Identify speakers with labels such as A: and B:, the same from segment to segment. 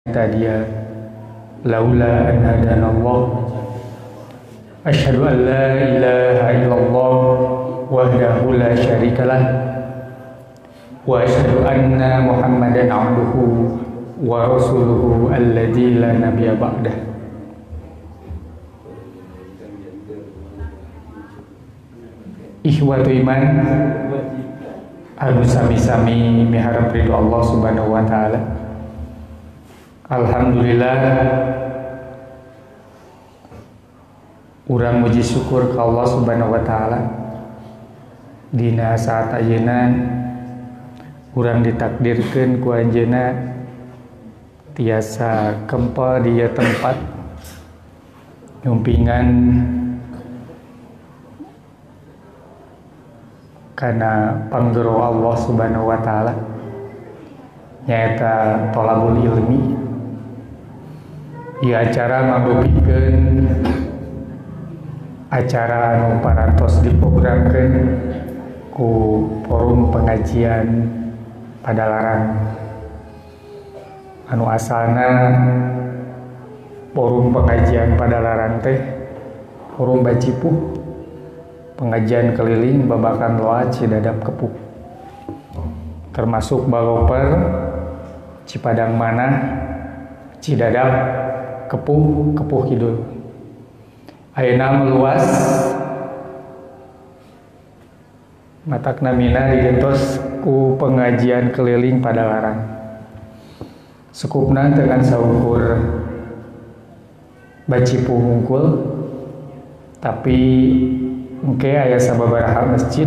A: Tadiya laula an hadanallah asyhadu an la ilaha illallah wahdahu la syarikalah wa asyhadu anna muhammadan abduhu wa rasuluhu alladzi la nabiyya ba'dah. Ikhwatu iman anu sami-sami miharap ridho Allah subhanahu wa ta'ala. Alhamdulillah urang muji syukur ka Allah subhanahu wa ta'ala dina saat ayeuna urang ditakdirkeun ku anjeunna tiasa kempel di tempat nyumpingan karena panggero Allah subhanahu wa ta'ala nyaeta tolabul ilmi. Ieu acara mabukikeun acara anu parantos diprogramkeun ku forum pengajian Padalarang anu asalna forum pengajian Padalarang teh forum Bacipuh, pengajian keliling babakan loa Cidadap Kepuh, termasuk Baloper, Cipadang Manah, Cidadap, Kepuh Kidul. Ayeuna meluas matakna mina digentos ku pengajian keliling Padalarang. Sekupna dengan saukur Bacipuh hungkul, tapi engke aya sababaraha masjid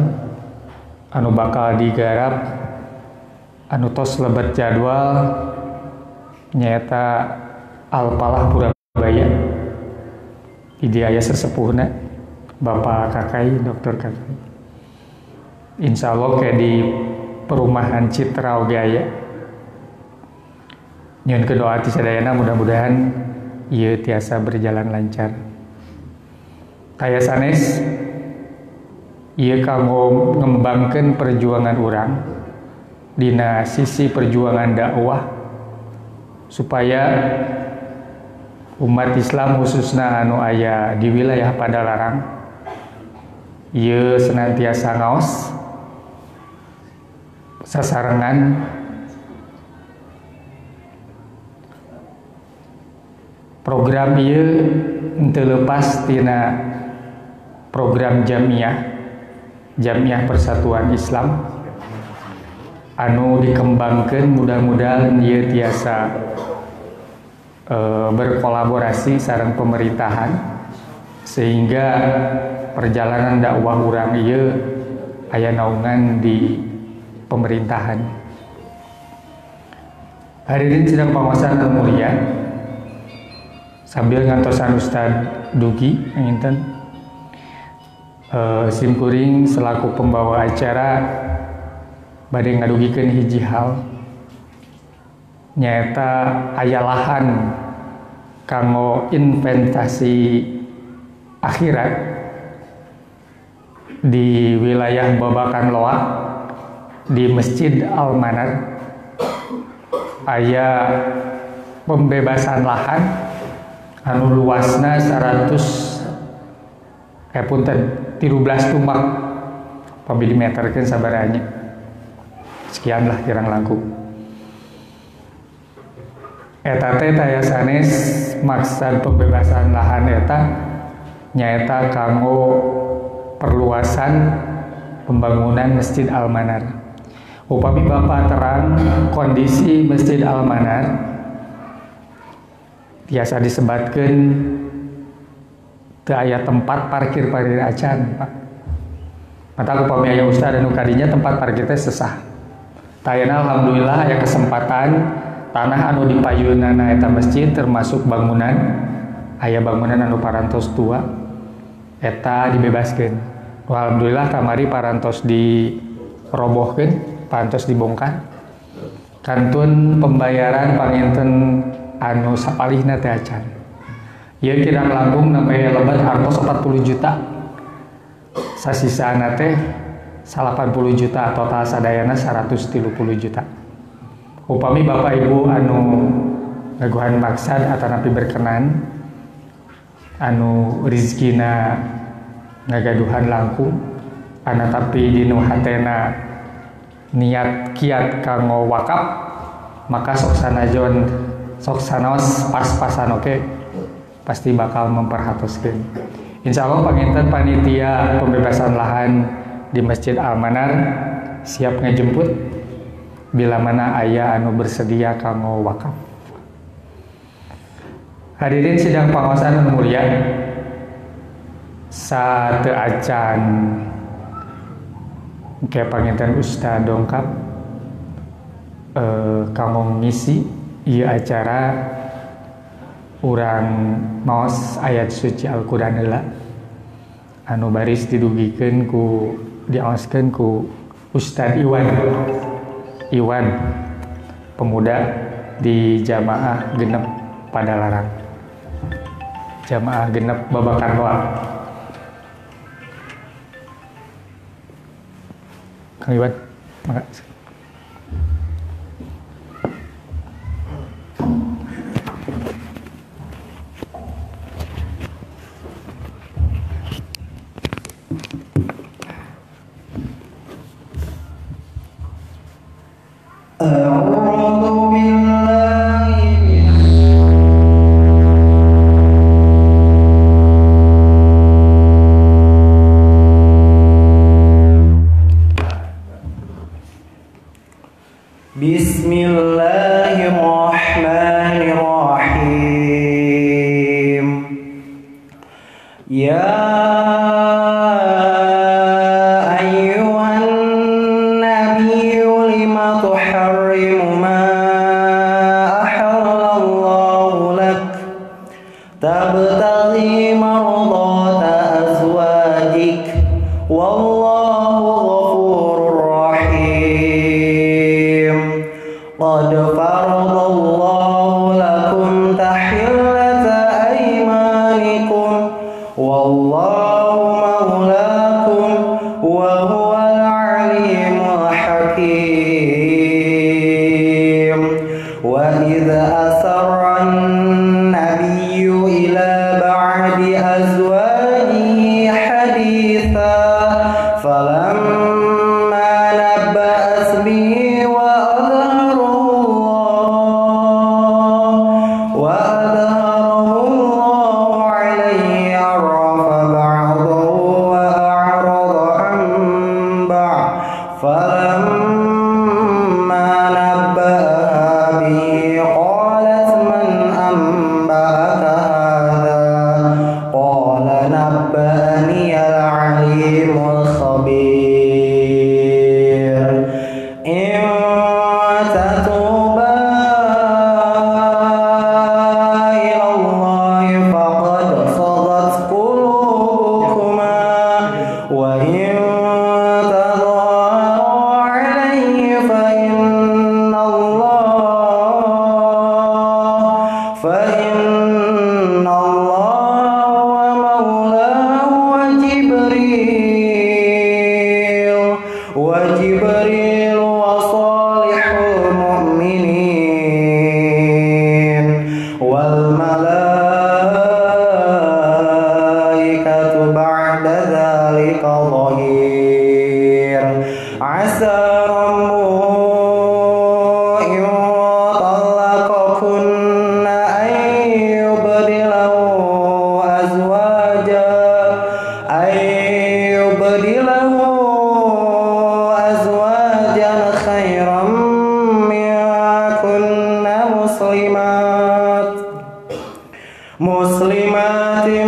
A: anu bakal digarap anu tos lebet jadwal nyaeta Al-Falah Purabaya. Di aya sesepuhna Bapak Kakai, Dokter Kakai. Insya Allah kayak di perumahan Citra oge aya. Nyun kedoa ti sadayana mudah-mudahan ieu tiasa berjalan lancar. Kaya sanes ieu kanggo ngembangkeun perjuangan urang dina sisi perjuangan dakwah supaya umat Islam khususna anu aya di wilayah Padalarang ieu senantiasa ngaos sasarengan program ieu henteu leupas tina program Jamiah Persatuan Islam anu dikembangkeun. Mudah-mudahan ieu tiasa berkolaborasi sareng pemerintahan sehingga perjalanan dakwah urang ieu aya naungan di pemerintahan. Hadirin sidang panguwasan anu mulia, sambil ngantosan Ustad Dugi nginten simkuring selaku pembawa acara bade ngadugikeun hiji hal nyaeta aya lahan kanggo investasi akhirat di wilayah Babakan Loa di Masjid Al-Manar. Aya pembebasan lahan anu luasna 13 tumak pamilimeterkeun sabaranya sekian lah kirang langkung. Eta teh taya sanes maksud pembebasan lahan eta nyaeta kanggo perluasan pembangunan Masjid Al-Manar. Upami Bapak terang kondisi Masjid Al-Manar tiasa disebatkeun teu aya tempat parkir acan, Pak. Mata upami aya ustad anu kadinya tempat parkir teh sesah. Tayana alhamdulillah aya kesempatan tanah anu dipayunana eta masjid termasuk bangunan aya bangunan anu parantos tua eta dibebaskeun. Alhamdulillah kamari parantos dirobohkeun, parantos dibongkar. Kantun pembayaran panginten anu sapalihna teh acan. Ieu kirang langkung nembe lebat hartos 40 juta. Sasisana teh 80 juta, total sadayana 130 juta. Upami Bapak Ibu anu ngaguhan maksad atanapi berkenan anu rizkina ngagaduhan langkung anatapi dinu hatena niat kiat kanggo wakaf maka sok sanajon sok sanaos pas-pasan oke pasti bakal memperhatuskeun. Insyaallah panginten panitia pembebasan lahan di Masjid Al-Manar siap ngejemput bila mana aya anu bersedia kanggo wakaf. Hadirin sidang pangaosan anu mulia, sateu acan kayak panginten Ustaz dongkap kanggo ngisi ieu acara urang maos ayat suci Al-Qur'an heula anu baris didugikeun ku diaoskeun ku Ustaz Iwan pemuda di jamaah genep Padalarang, jamaah genep Babakan Loa. Kang Iwan, makasih.
B: Bismillahirrahmanirrahim. Ya ayyuhan nabiyyu lima tuharrimu ma ahallallahu lak tabtaghi mardata azwajik wallahu ghafurur rahim. Qad faradallahu lakum tahillata aymanikum wallahu maulakum wa huwal alimul hakim. Wa idza asarra an-nabiyyu ila ba'di azwajihi haditha falamma nabba'at bihi wa muslimatin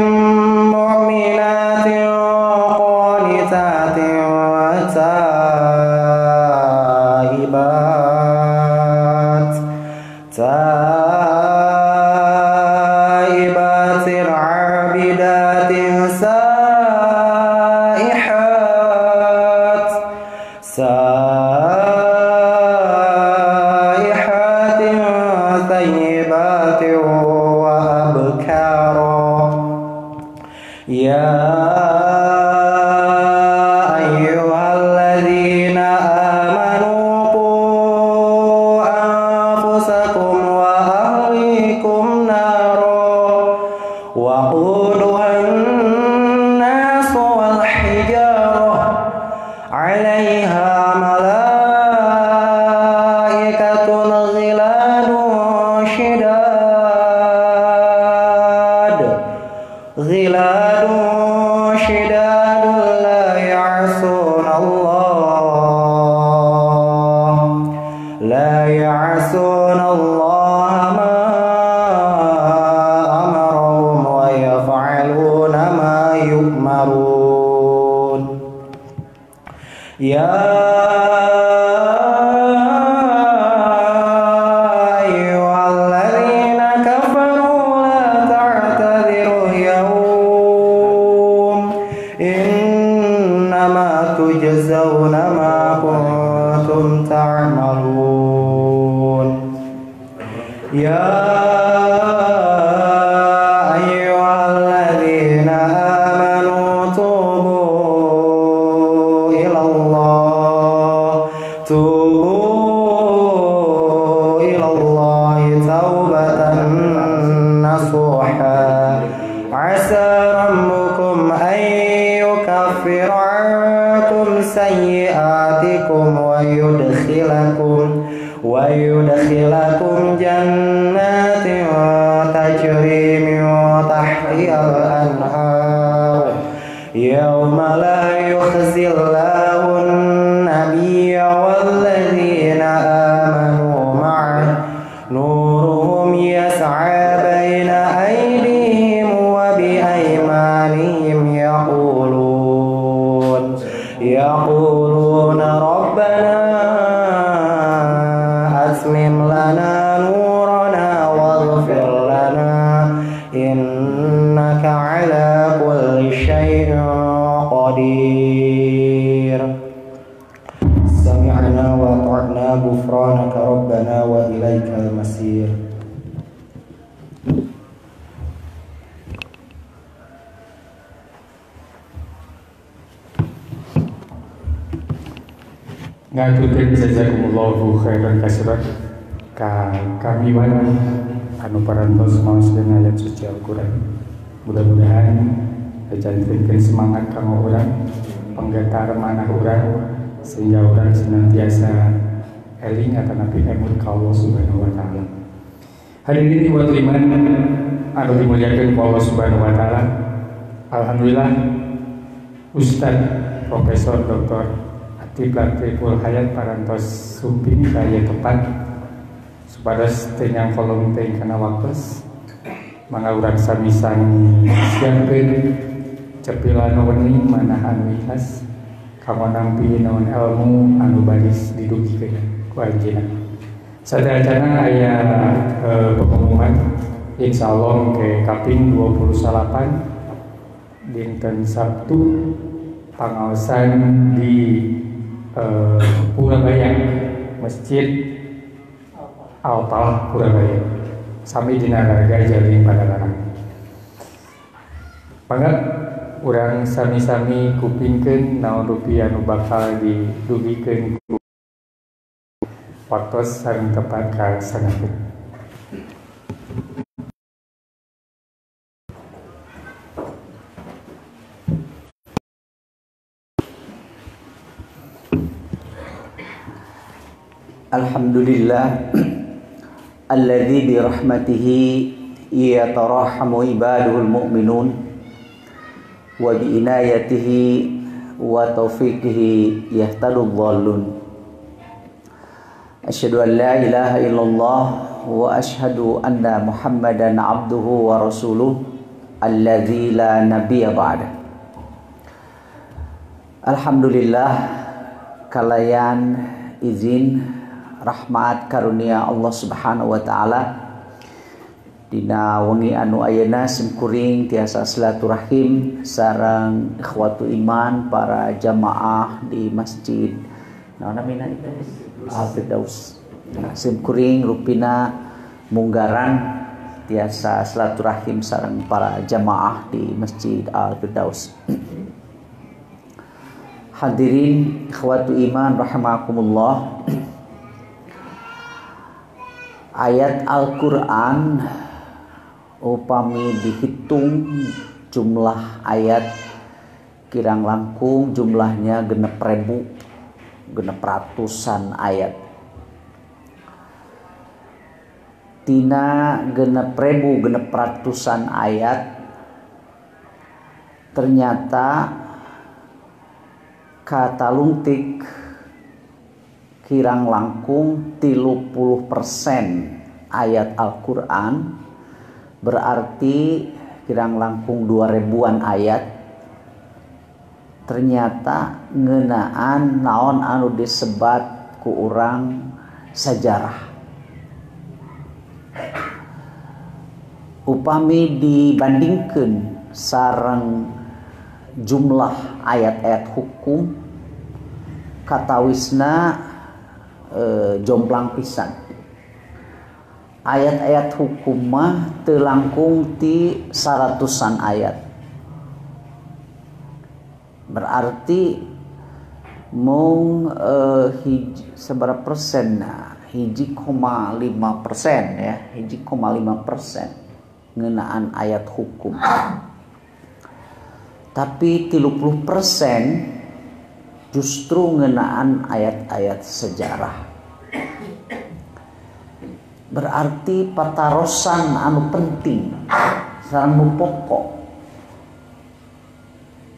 B: mu'minatin qanitatin taibatin abidatin saihatin tayyibatin wa abkara. Ya ayyuhalladzina amanu qu anfusakum wa ahlikum وقودها الناس والحجارة عليها ملائكة غلاد شداد لا يعصون الله ما أمرهم ويفعلون ما يؤمرون يا أيها الذين كفروا لا تعتذروا اليوم إنما تجزون ما كنتم تعملون يا أيها الذين آمنوا توبوا إلى الله توبة نصوحا عسى ربكم أن يكفر عنكم سيئاتكم ويدخلكم جنات تجري من تحتها الأنهار يوم لا يخزي الله النبي والذين آمنوا معه نورهم يسعى بين أيديهم وبأيمانهم يقولون ربنا أتمم لنا نورنا واغفر لنا إنك على كل شيء قدير سمعنا وأطعنا غفرانك ربنا وإليك المصير.
A: Ngaturkeun jazakumullahu khairan katsiran ka kami anu parantos maoskeun ayat suci Al-Qur'an. Mudah-mudahan jantenkeun semangat kanggo urang, penggetar manah urang sehingga urang senantiasa eling akan api emut ka Allah Subhanahu wa taala. Hadirin ikhwat iman anu dimuliakeun ku Allah Subhanahu wa taala. Alhamdulillah Ustaz Profesor Dr. Tiful Hayat parantos sumping kaya tepat supados tenyang kolom teh kana waktos mangga urang sami-sami siapkeun cepilan weni manah anu ikhlas kanggo nampi naon ilmu anu baris didugikeun ku anjeunna. Saderajana aya pengumuman insyaallah ke kaping 28 dinten Sabtu pangaosan di Purabaya, Masjid Al-Falah Purabaya sami dina harga Jaling Padalarang. Mangga urang sami-sami kupingkeun naon rupiah anu bakal didugikeun ku waktos sareng tepat kasangakeun.
C: Alhamdulillah alladzi bi rahmatihi yatarahamu ibaduhul mu'minun wa bi inayatihi wa taufiqihi yahtadul dhallun. Asyhadu an la ilaha illallah wa asyhadu anna Muhammadan abduhu wa rasuluh alladzi la nabiyya ba'da. Alhamdulillah kalayan izin rahmat karunia Allah Subhanahu wa taala dina wengi anu ayeuna simkuring tiasa silaturahim sareng ikhwatu iman para jamaah di masjid naonamina Al-Firdaus. Simkuring rupina munggaran tiasa silaturahim sareng para jamaah di masjid Al-Firdaus. Hadirin ikhwatu iman rahimakumullah. Ayat Al-Quran upami dihitung jumlah ayat kirang langkung jumlahnya genep ratusan ayat. Tina genep ratusan ayat ternyata kata lungtik kirang langkung 30% ayat Al-Quran, berarti kirang langkung 2000-an ayat ternyata ngeunaan naon anu disebat ku urang sajarah. Upami dibandingkeun sareng jumlah ayat-ayat hukum katawisna jomplang pisan. Ayat-ayat hukum mah teu langkung ti 100-an ayat. Berarti mung seberapa persen? Nah, 1,5% ya, 1,5% ngeunaan ayat hukum. Tapi 30% justru ngeunaan ayat-ayat sejarah. Berarti patarosan anu penting sareng nu pokok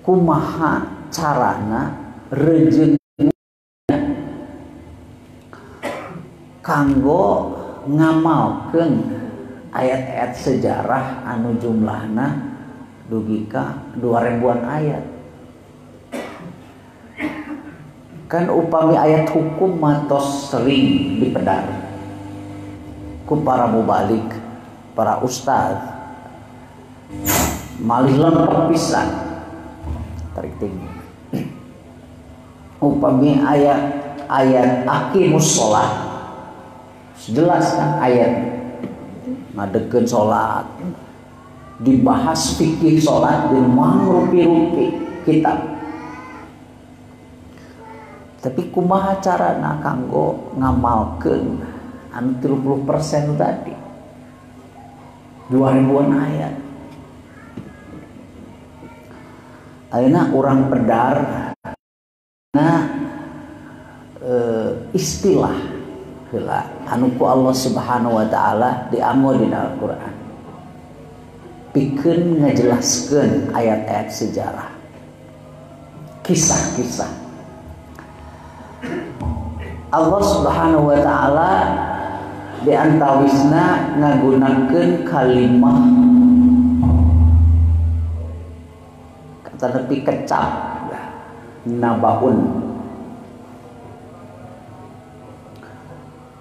C: kumaha carana rejeung kanggo ngamalkeun ayat-ayat sejarah anu jumlahna dugi ka 2000-an ayat. Kan upami ayat hukum matos sering dipedar ku para mubalik, para ustaz, malih lempeng pisan tarik tinggi. Upami ayat aqimus sholat, jelas kan ayat ngadekeun sholat, dibahas fikih sholat dan mangrupi-rupi kitab. Tapi kumaha carana kanggo ngamalkeun anu 30% tadi 2000-an ayat. Ayeuna urang pedar istilah heula anu ku Allah Subhanahu wa taala dianggo dina Al-Qur'an pikeun ngajelaskeun ayat-ayat sejarah, kisah-kisah. Allah Subhanahu wa taala di antawisna ngagunakeun kalimah kata nepi kecap nabaun.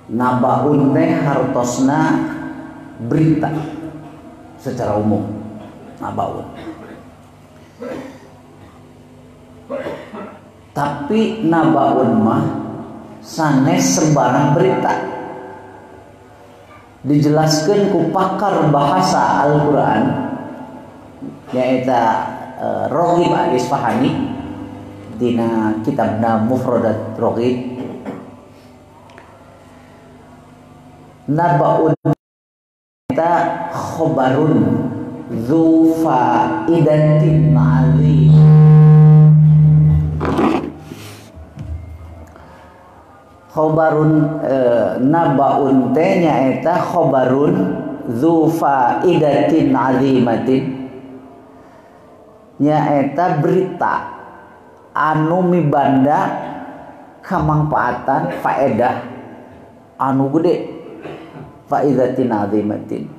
C: Nabaun teh hartosna berita secara umum. Nabaun. Tapi nabaun mah sanes sembarang berita. Dijelaskan ku pakar bahasa Al-Quran yaitu Roghib Al-Isfahani dina kitabna Mufradat Roghib. Nabaun kita khobarun dzu faidatin azim. Khobarun nabaun teh nyaeta khobarun dzu faidatin azimatin, nyaeta berita anu mibanda kamangpaatan faedah anu gede. Faidatin azimatin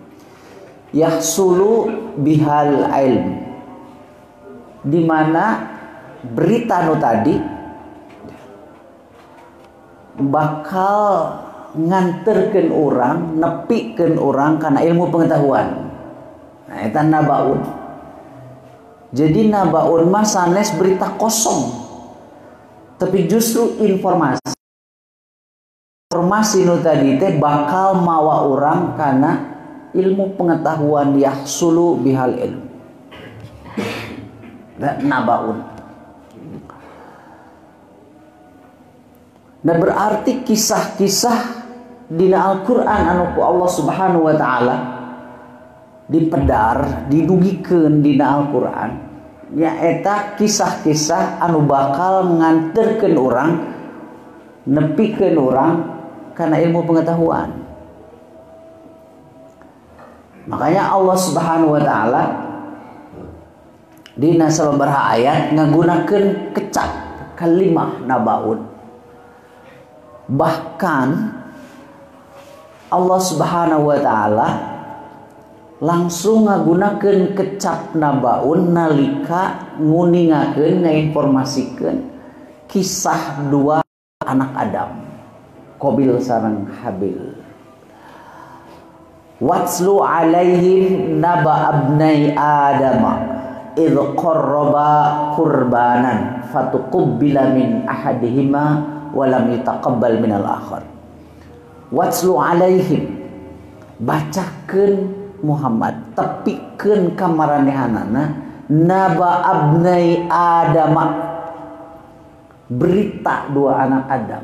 C: yahsulu bihal ilm, di mana berita nu tadi bakal nganterkeun orang, nepikeun orang kana ilmu pengetahuan. Nah, eta nabaun. Jadi nabaun mah sanes berita kosong, tapi justru informasi nu tadi teh bakal mawa orang kana ilmu pengetahuan yahsulu bihal ilm. Nabaun. Nah, berarti kisah-kisah dina Al-Qur'an anu ku Allah Subhanahu wa taala dipedar didugikeun dina Al-Qur'an nyaeta kisah-kisah anu bakal nganterkeun urang nepikeun urang kana ilmu pengetahuan. Makanya Allah Subhanahu wa taala dina sababaraha ayat ngagunakeun kecap kalimah nabaun. Bahkan Allah Subhanahu wa taala langsung ngagunakeun kecap nabaun nalika nguningakeun ngainformasikeun kisah dua anak Adam, Qabil sareng Habil. Watslu alaihim naba abnai adama idh qarraba qurbanan fatuqabbala min ahadihima wa lam yutaqabbal minal akhar. Watslu alaihim, bacakeun Muhammad, tepikeun ka maranehanana naba abnai adama, berita dua anak Adam.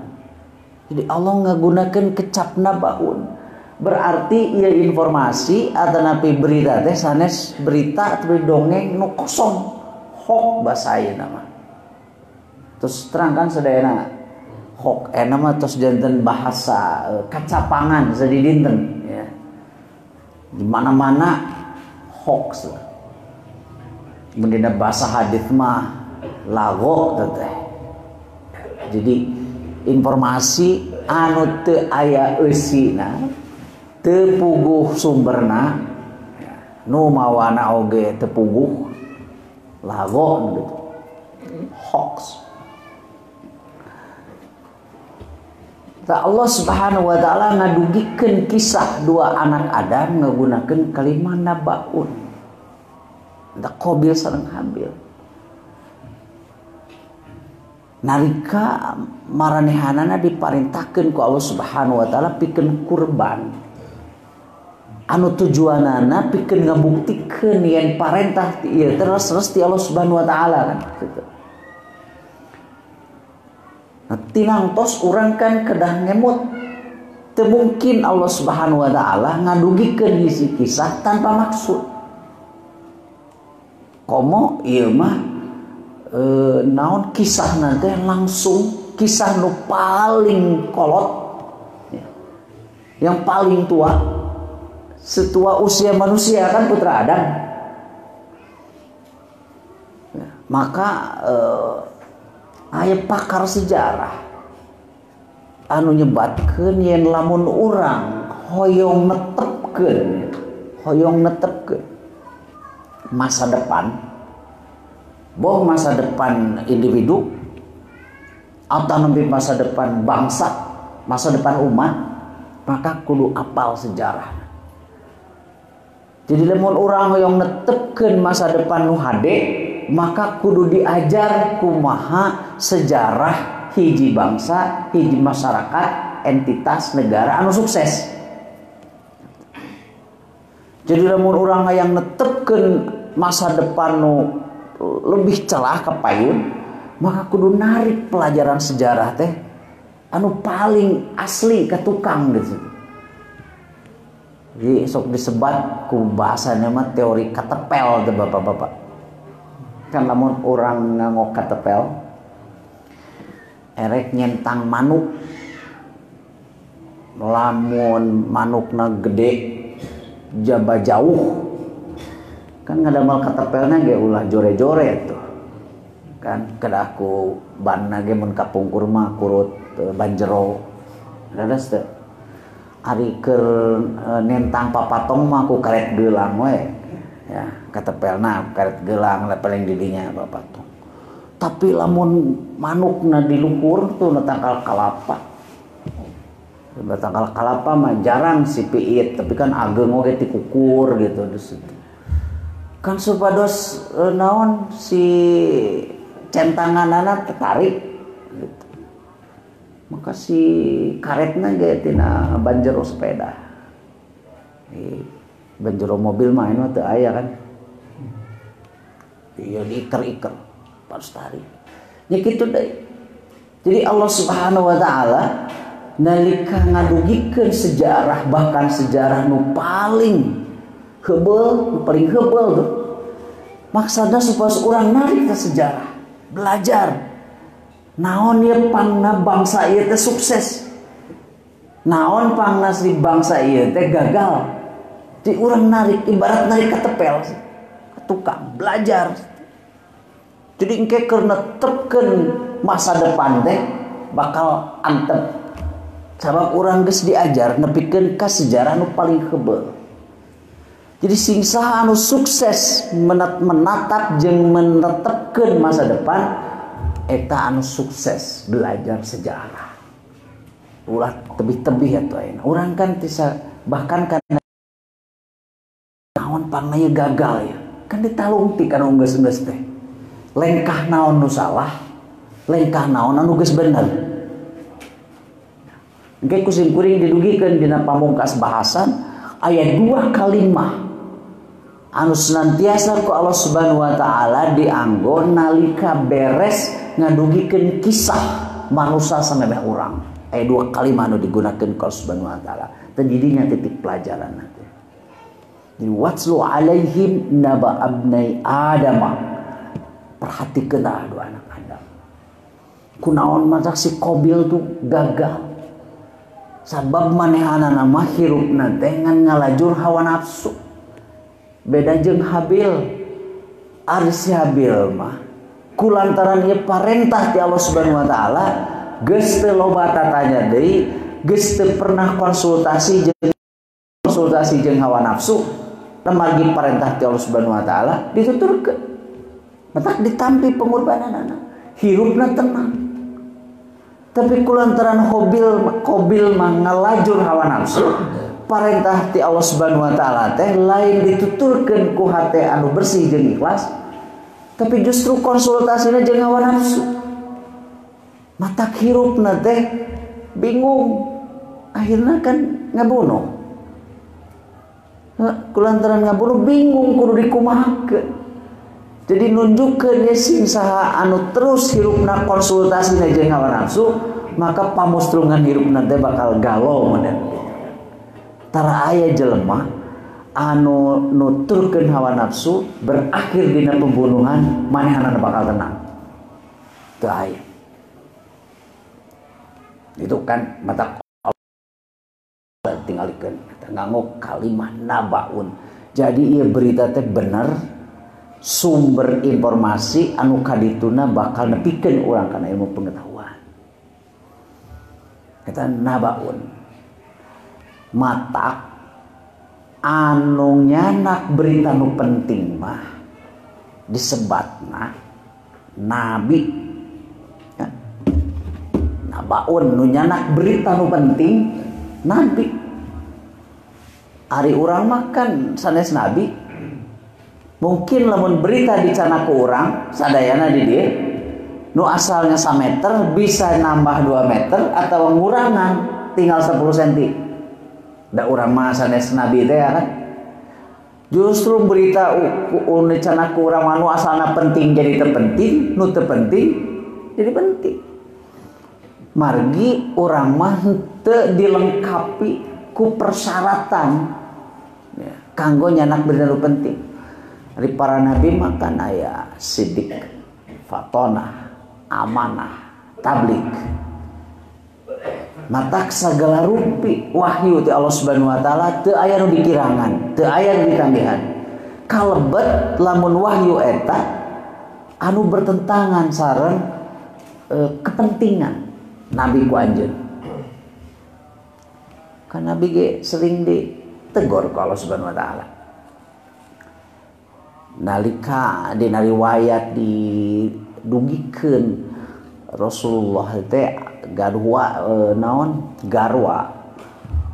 C: Jadi Allah ngagunakeun kecap nabaun. Berarti ieu informasi atanapi berita teh sanes berita atau dongeng nu kosong, hoax basa ayeuna mah. Terus terangkan sadayana hoax mah tos janten bahasa kacapangan sadidinten ya. Di mana-mana hoax. Mendina bahasa hadis mah lago teh. Jadi informasi anu teu aya eusina, teu puguh sumberna, nu mawana oge teu puguh, lago gitu. Hoax. Allah Subhanahu wa taala ngadugikeun kisah dua anak Adam ngagunakeun kalimah nabaun. Da Qabil sareng Habil. Nalika maranehanana diparintahkeun ku Allah Subhanahu wa taala pikeun kurban. Anu tujuanana pikeun ngabuktikeun yen parentah ieu terus ti Allah Subhanahu wa taala kan gitu. Tinangtos urang kan kedah ngemut, teu mungkin Allah Subhanahu wa taala ngadugikeun hiji kisah tanpa maksud. Komo ieu mah naon kisah nanti langsung kisah nu paling kolot ya. Yang paling tua setua usia manusia kan putra Adam ya. Maka aya pakar sejarah anu nyebatkeun yen lamun urang hoyong netepkeun masa depan, boh masa depan individu atau nembe masa depan bangsa, masa depan umat, maka kudu apal sejarah. Jadi lamun urang hoyong netepkeun masa depan nu hade, maka kudu diajar kumaha sejarah hiji bangsa, hiji masyarakat, entitas negara anu sukses. Jadi lamun urang hayang netepkeun masa depan nu lebih celah kapayun, maka kudu narik pelajaran sejarah teh anu paling asli ka tukang gitu. Jadi sok disebat ku bahasana mah teori katepel teh bapak-bapak. Kan lamun orang nganggo katepel erek nyentang manuk, lamun manukna gede jaba jauh kan ngadamal katepelna ge ulah jore-jore tuh kan kedah ku banna ge mun kapungkur mah kurut banjero dadas teh ari keur nentang papatong mah ku karet geulang we ya katepelna karet geulang paling didinya papatong. Tapi lamun manukna di luhur tuh natangkal kalapa. Natangkal kalapa mah jarang si piit, tapi kan ageng oge ti kukur gitu di situ. Kan supados naon si centanganana tertarik gitu. Maka si karetna ge tina banjero sepeda. Banjero mobil mah anu teu aya kan. Ieu diiker-iker Lestari. Ya gitu deh. Jadi Allah Subhanahu wa taala nalika ngadugikeun sejarah, bahkan sejarah nu paling Hebel, paling hebel tuh. Maksudnya supaya orang narik ke sejarah, belajar. Naon ya pangna bangsa ieu teh sukses. Naon pangna si bangsa ieu teh gagal. Jadi orang narik ibarat narik ketepel, ke tukang belajar. Jadi engke keur netepkeun masa depan teh bakal antep. Sabab orang geus diajar nepikeun ka sejarah nu paling hebel. Jadi sing saha anu sukses menatap jeung menetepkeun masa depan eta anu sukses belajar sejarah. Ulah tebih-tebih atuh ayeuna. Urang kan bisa bahkan kana naon pangna gagal ya. Kan ditalungti kana geus-geus teh. Lengkah naon nu salah, lengkah naon anu geus bener. Engke kusim kuring didugikeun dina pamungkas bahasan aya 2 kalimah anu senantiasa ku Allah Subhanahu wa taala dianggo nalika beres ngadugikeun kisah manusia samemeh urang. Aya 2 kalimah anu digunakeun ku Allah Subhanahu wa taala. Teh didinya titik pelajaran nanti. Jadi watslu alaihim naba abnai Adam. Perhatikeun dua anak Adam. Kunaon matak si Qabil tuh gagal. Sabab manehanana mah hirupna teh ngan ngalajur hawa nafsu. Beda jeung Habil. Ari si Habil mah kulantaran ieu parentah ti Allah Subhanahu wa taala geus teu loba tatanya deui, geus teu pernah konsultasi jeung hawa nafsu, temargi parentah ti Allah Subhanahu wa taala dituturkeun. Matak ditampi pengorbananana. Hirupna tenang. Tapi kulantaran Qabil mah ngalajur hawa nafsu, parentah ti Allah Subhanahu wa taala teh lain dituturkeun ku hate anu bersih jeung ikhlas, tapi justru konsultasina jeung hawa nafsu. Matak hirupna teh bingung. Akhirna kan ngabunuh. Kulantaran ngabunuh bingung kudu dikumahakeun. Jadi nunjukkeun ye sing saha anu terus hirupna konsultasina jeung hawa nafsu, maka pamustrungan hirupna teh bakal galau meuneun. Tara aya jelema anu nuturkeun hawa nafsu berakhir dina pembunuhan, manehanana bakal tenang. Teu aya. Itu kan mata tinggalikeun nganggo kalimah nabaun. Jadi ieu berita teh bener. Sumber informasi anu kadituna bakal nepikeun urang kana ilmu pengetahuan. Eta nabaun. Matak anu nyanak berita nu penting mah disebatna nabi. Ya. Nabaun nu nyanak berita nu penting nabi. Ari urang mah kan sanes nabi. Mungkin lamun berita dicana ku urang sadayana di dieu nu asalnya 1 meter bisa nambah 2 meter atau ngurangan tinggal 10 cm. Da urang mah sanes nabi teh kan. Justru berita dicana ku urang anu asalna penting jadi teu penting, nu teu penting jadi penting. Margi urang mah teu dilengkapi ku persyaratan ya, kanggo nyanak berita nu penting. Dari para nabi makan aya sidik, fatonah, amanah, tablik. Matak sagala rupi wahyu ti Allah Subhanahu wa taala teu aya nu dikirangan, teu aya nu ditanggihan. Kalebet lamun wahyu eta anu bertentangan sareng kepentingan nabi ku anjeun. Kan nabi ge sering ditegur ku Allah Subhanahu wa taala. Nalika dina riwayat didugikeun Rasulullah teh garwa naon garwa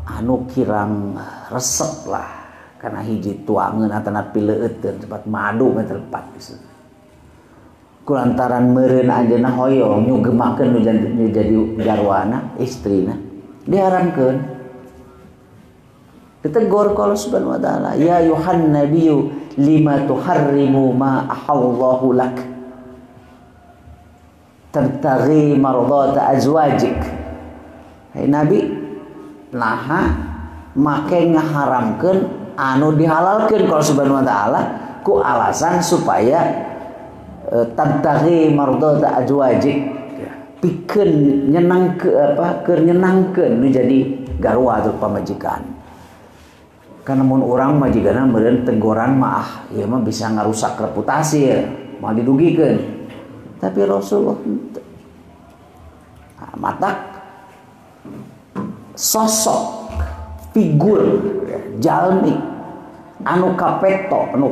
C: anu kirang resep lah kana hiji tuangeun atana pileueutkeun cepat madu meter 4 kulantaran meureun anjeunna hoyong nyugemakeun nu jadi garwana istrina diharamkeun ditegur ku Allah Subhanahu wa taala ya yuhan nabiyyu lima tuharrimu ma ahallahu lak tabtaghi mardata azwajik. Hai nabi naha make ngaharamkeun anu dihalalkeun ku Allah Subhanahu wa taala ku alasan supaya tabtaghi mardata azwajik, pikeun nyenangkeun keur nyenangkeun nu jadi garwa atau pamajikan. Karena mun urang majigana meureun teguran mah ieu mah bisa ngarusak reputasi ya, mau didugikeun. Tapi Rasulullah henteu. Nah, matak sosok figur jalmi anu kapeto anu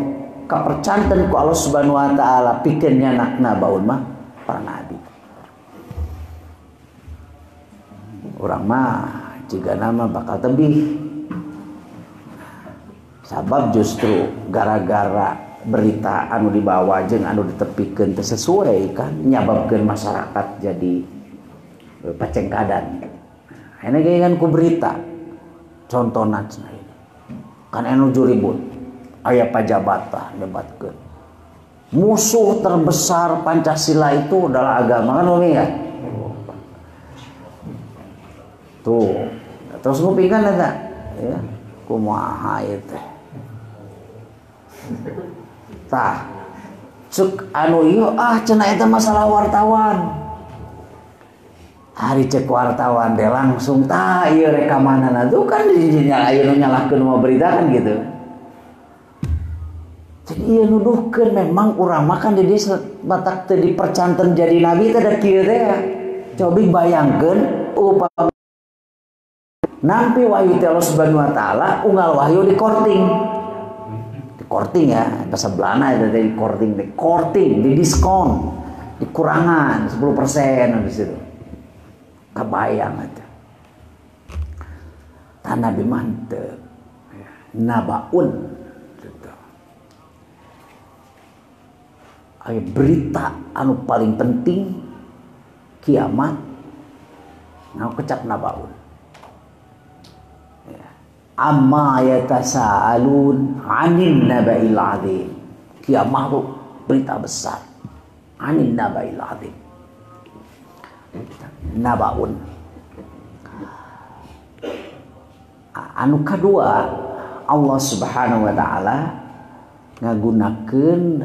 C: kapercanten ku Allah Subhanahu wa taala pikeun nyanakna baun mah para nabi. Urang mah jigana mah bakal tebih. Sabab justru gara-gara berita anu dibawa jeung anu ditepikeun teu sesuai kan nyababkeun masyarakat jadi pacengkadan. Ayeuna ge kan ku berita contohna kan anu juribut aya pajabat debatkeun. Musuh terbesar Pancasila itu adalah agama kan umi ya. Tuh, terus ngupingkan eta ya. Kumaha ieu teh. Tah cek anu ieu cenah eta masalah wartawan. Hari cek wartawan teh langsung tah ieu rekamanana tuh kan dijinya aya nu nyalahkeun mau berita kan gitu. Jadi ieu nuduhkeun memang urang mah kan di dieu batak teu dipercanten jadi nabi teh da kieu teh. Cobi bayangkeun upama nampi wahyu Allah Subhanahu wa taala unggal wahyu di korting. Korting ya, bahasa Belanda itu dari korting, di diskon, dikurangan 10% di situ. Kebayang aja. Tanah bimantep, nabaun, gitu. Ayo berita anu paling penting kiamat, ngau kecap nabaun. Amma yatasaalun 'anil naba'il 'adzim. Kiamat itu berita besar. 'Anil naba'il 'adzim. Nabaun. Anu kadua Allah Subhanahu wa taala ngagunakeun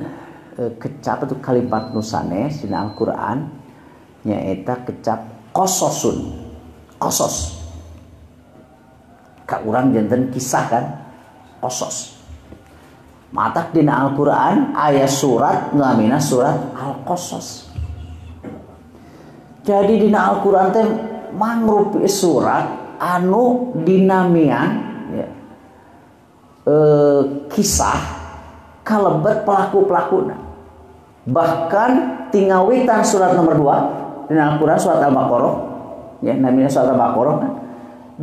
C: kecap itu kalimat nu sanes dina Al-Qur'an nyaeta kecap qososun. Qosas. Ka urang janten kisah kan qosas. Matak dina Al-Qur'an aya surat namina surat Al-Qasas. Jadi dina Al-Qur'an teh mangrupi surat anu dinamian ya, kisah kalebet pelaku-pelakuna. Bahkan tingawitan surat nomor 2 dina Al-Qur'an surat Al-Baqarah ya namina surat Al-Baqarah kan.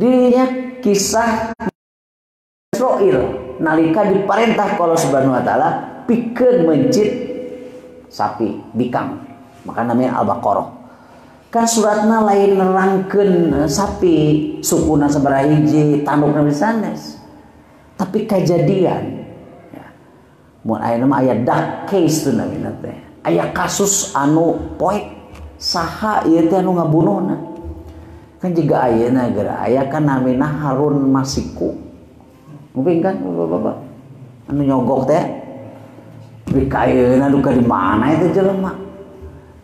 C: Dirinya kisah Israil nalika diperintah Allah Subhanahu wa taala pikeun mencit sapi bikang maka namanya Al-Baqarah. Kan suratna lain nerangkeun sapi sukuna sabaraha hiji tandukna sanes. Tapi kejadian ya. Mun aya mah aya dark case teh namina teh. Aya kasus anu poek saha ieu teh anu ngabunuhna. Kan juga ayeuna geura aya kan namina Harun Masiku. Mungkin kan Bapak anu nyogok teh. Bika ayeuna duka di mana eta jelema?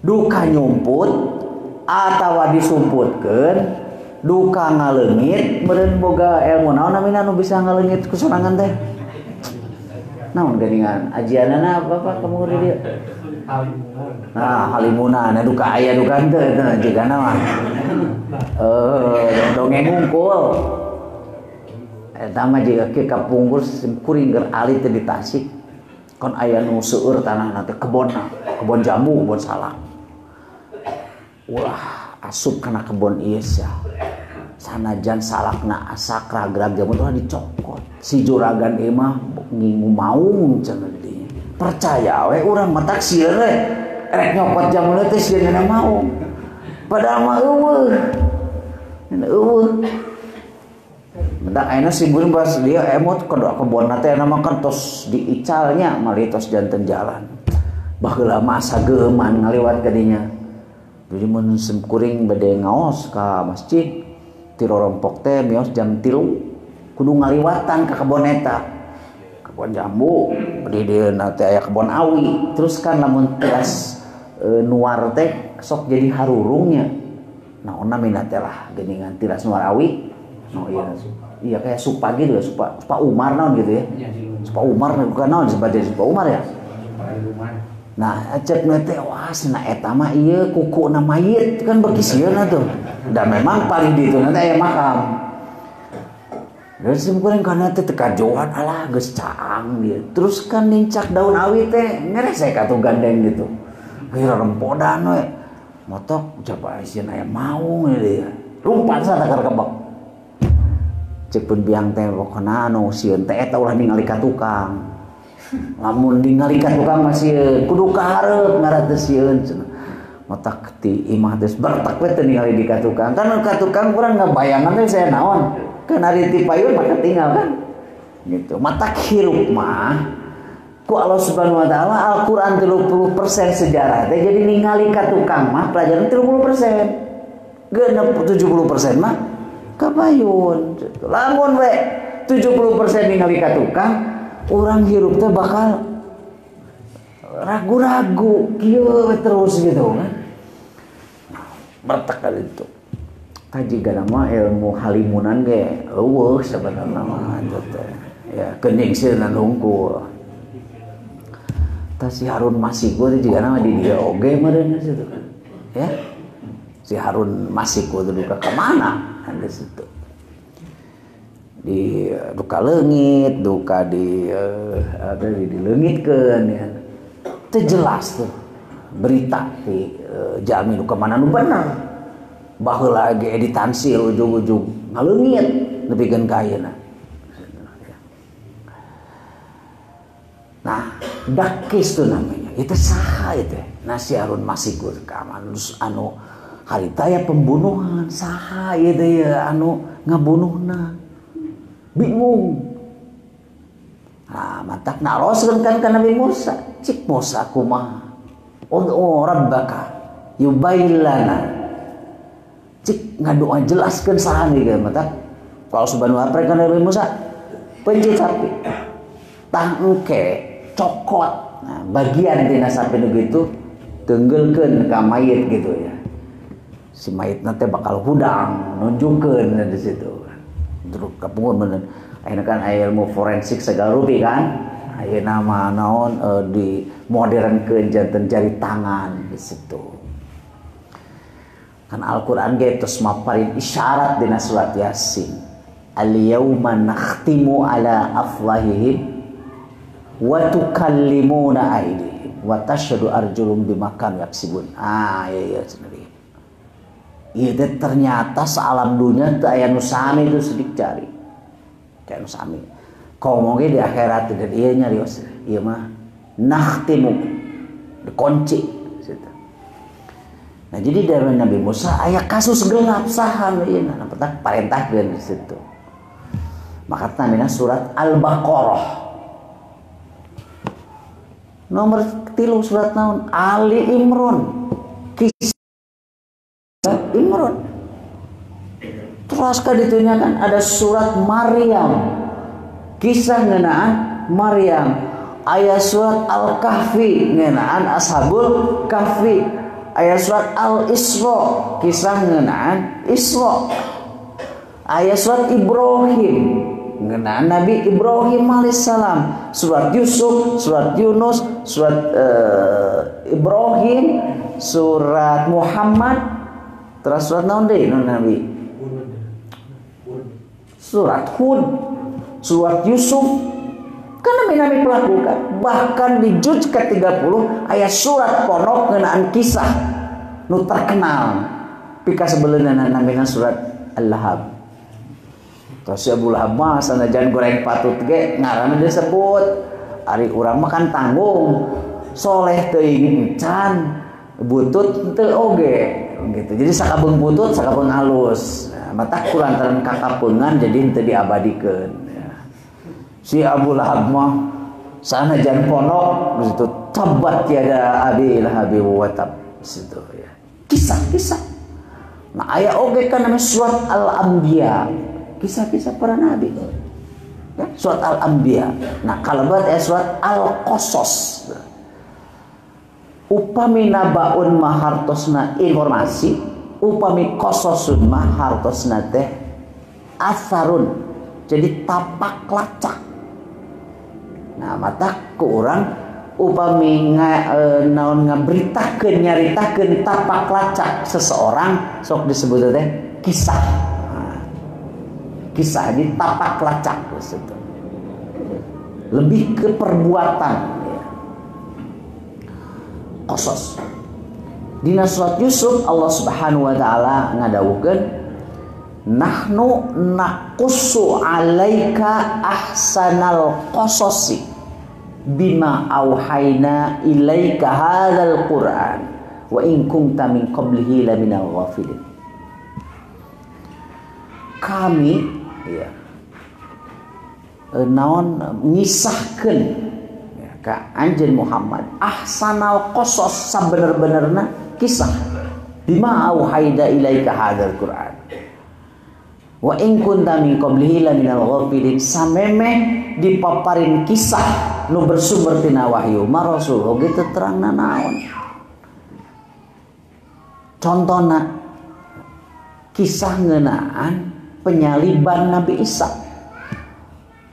C: Duka nyumput atawa disumputkeun, duka ngaleungit, meureun boga ilmu naon namina anu bisa ngaleungit ku sorangan teh? Naon geuningan ajianana Bapak kamu di dieu? Nah, halimuna nah duka aya duka teu eta jigana mah. Dongeng ngungkul eta mah jiga ke kapungkur kuring keur alit di Tasik kon aya nu seueur tanahna teh kebon jambu kebon salak. Ulah asup kana kebon ieu sia sanajan salakna asak ragrag jambu teh dicokot si juragan ieu mah ngingu maung cenah di percaya we urang matak sieun we rek nyopot jambu teh sieun maung padahal mah eueuh mendak ayeuna si buring pas dia emot kebon teh nama kan tos diicalnya mali tos janten jalan baheula mah sageman ngaliwat ka dinya. Jadi mun kuring bade ngaos ka masjid ti rorompok teh mios jam 3 kudu ngaliwatan ka kebon eta kebon jambu di nanti aya kebon awi terus kan lamun teras nuar teh sok jadi harurungnya nah ona minat lah geningan tiras nuar awi no iya kayak supa gitu ya supa Umar naon gitu ya supa Umar bukan naon disebutnya supa Umar ya nah cek nanti wah sena eta mah iya kuku na mayit kan berkisieun tuh dan memang paling di itu nanti aya makam terus mungkin karena teh tekajoan alah geus caang dia terus kan nincak daun awi teh ngeresek atuh gandeng gitu kira rempodan we motok coba isieun aya maung dia lumpat sana keur kebek cek pun biang teh pokona anu sieun teh eta ulah ningali ka tukang lamun ningali ka tukang mah sieun kudu ka hareup ngaran teh sieun cenah motak ti imah teh bertak we teh ningali di ka tukang kan ka tukang urang ngabayangan teh saya naon kan hari ti payun maka tinggal kan gitu mata hirup mah ku Allah Subhanahu wa taala Al-Qur'an 30% sejarah teh jadi ningali ka tukang mah pelajaran 30% genep 70% mah ka payun lamun we 70% ningali ka tukang urang hirup teh bakal ragu-ragu kieu terus gitu kan bertak kali itu jika nama ilmu halimunan ge eueuh sebenarnya mah teh ya kening sieun hungkul tah si Harun Masiku teh jika nama di dia oge meureun situ kan ya si Harun Masiku teh duka ka mana ada situ di duka leungit duka di ada di leungitkeun ya teh jelas tuh berita di jalmi duka mana nu bener baheula ge editansi ujung-ujung ngaleungit nepikeun ka ayeuna. Nah, dakis tuh namanya. Itu saha itu? Nasi Harun Masiku kaman anu harita ya pembunuhan saha ieu teh ya anu ngabunuhna. Bingung. Nah, matak naroskeun kan ka Nabi Musa. Cik Musa kumaha? Oh rabbaka yubayyin lana cik ngadoa jelaskan saha nih kan mata kalau subhanahu wa ta'ala Nabi Musa pencit sapi tangke cokot nah bagian dina sapi begitu tenggelkeun ka mayit gitu ya si mayit nanti bakal hudang nunjukkeun di situ terus kapungun bener ayeuna kan aya ilmu forensik segala rupi kan ayeuna mah naon di modernkeun janten jari tangan di situ kan Al-Quran ge tos maparin isyarat dina surat Yasin al-yauma nakhtimu ala afwahihim wa tukallimuna aydihim wa tashhadu arjulum bima kanu yaksibun iya cenah ieu teh ternyata saalam dunya teu aya nu sami itu sidik jari teu anu sami komo ge di akhirat teh ieu nyarios ieu mah nakhtimu dikunci situ. Nah jadi dari Nabi Musa aya kasus gelap saha ieu nah petak parentahkeun di situ. Maka namina surat Al-Baqarah. Nomor 3 surat naon? Ali Imran. Kisah Imran. Terus ditunyakan ada surat Maryam. Kisah ngeunaan Maryam. Aya surat Al-Kahfi ngeunaan Ashabul Kahfi. Ayat surat Al-Isra kisah ngeunaan Isra. Ayat surat Ibrahim ngeunaan Nabi Ibrahim alaihissalam. Surat Yusuf, surat Yunus, surat Ibrahim, surat Muhammad. Terus surat naon deui Nabi? Surat Hud, surat Yusuf. Karena Nabi melakukan bahkan di juz ke-30 ayat surat ponok ngeunaan kisah nu terkenal pika sebeleunana namina surat Al-Lahab. Terus Abu Lahab mah sanajan goreng patut ge ngaranna disebut ari urang mah kan tanggung soleh teuing can butut teu oge gitu. Jadi sakabeung butut sakabeung halus. Nah, mata kulantaran kakapeungan jadi teu diabadikeun. Si Abu Lahab mah sanajan ponok di situ tabat tiada abi lahabi wa tab situ ya. Kisah-kisah. Nah aya oge kan namanya surat Al-Anbiya. Kisah-kisah para nabi. Ya, surat Al-Anbiya. Nah, kalabat surat Al-Qasas. Upami nabaun mahartosna informasi, upami qasasun mahartosna teh asarun. Jadi tapak lacak. Nah, mata ku urang upami naon ngaberitakeun nyaritakeun tapak lacak seseorang sok disebut teh kisah. Kisah di tapak lacak itu lebih ke perbuatan ya. Qasas dina surat Yusuf Allah Subhanahu wa taala ngadawukeun nahnu naqussu alaika ahsanal qasasi bima auhayna ilaika hadzal qur'an wa in kunta min qablihi laminal ghafilin. Kami ya naon ngisahkeun ya, ka anjeun Muhammad ahsanal qasas sabener-benerna kisah bima auhayda ilaika hadzal qur'an wa in kunta min qablihi laminal ghafilin samemeh dipaparin kisah nu bersumber tina wahyu ma rasul oge teu terangna naon. Contona kisah ngeunaan penyaliban Nabi Isa.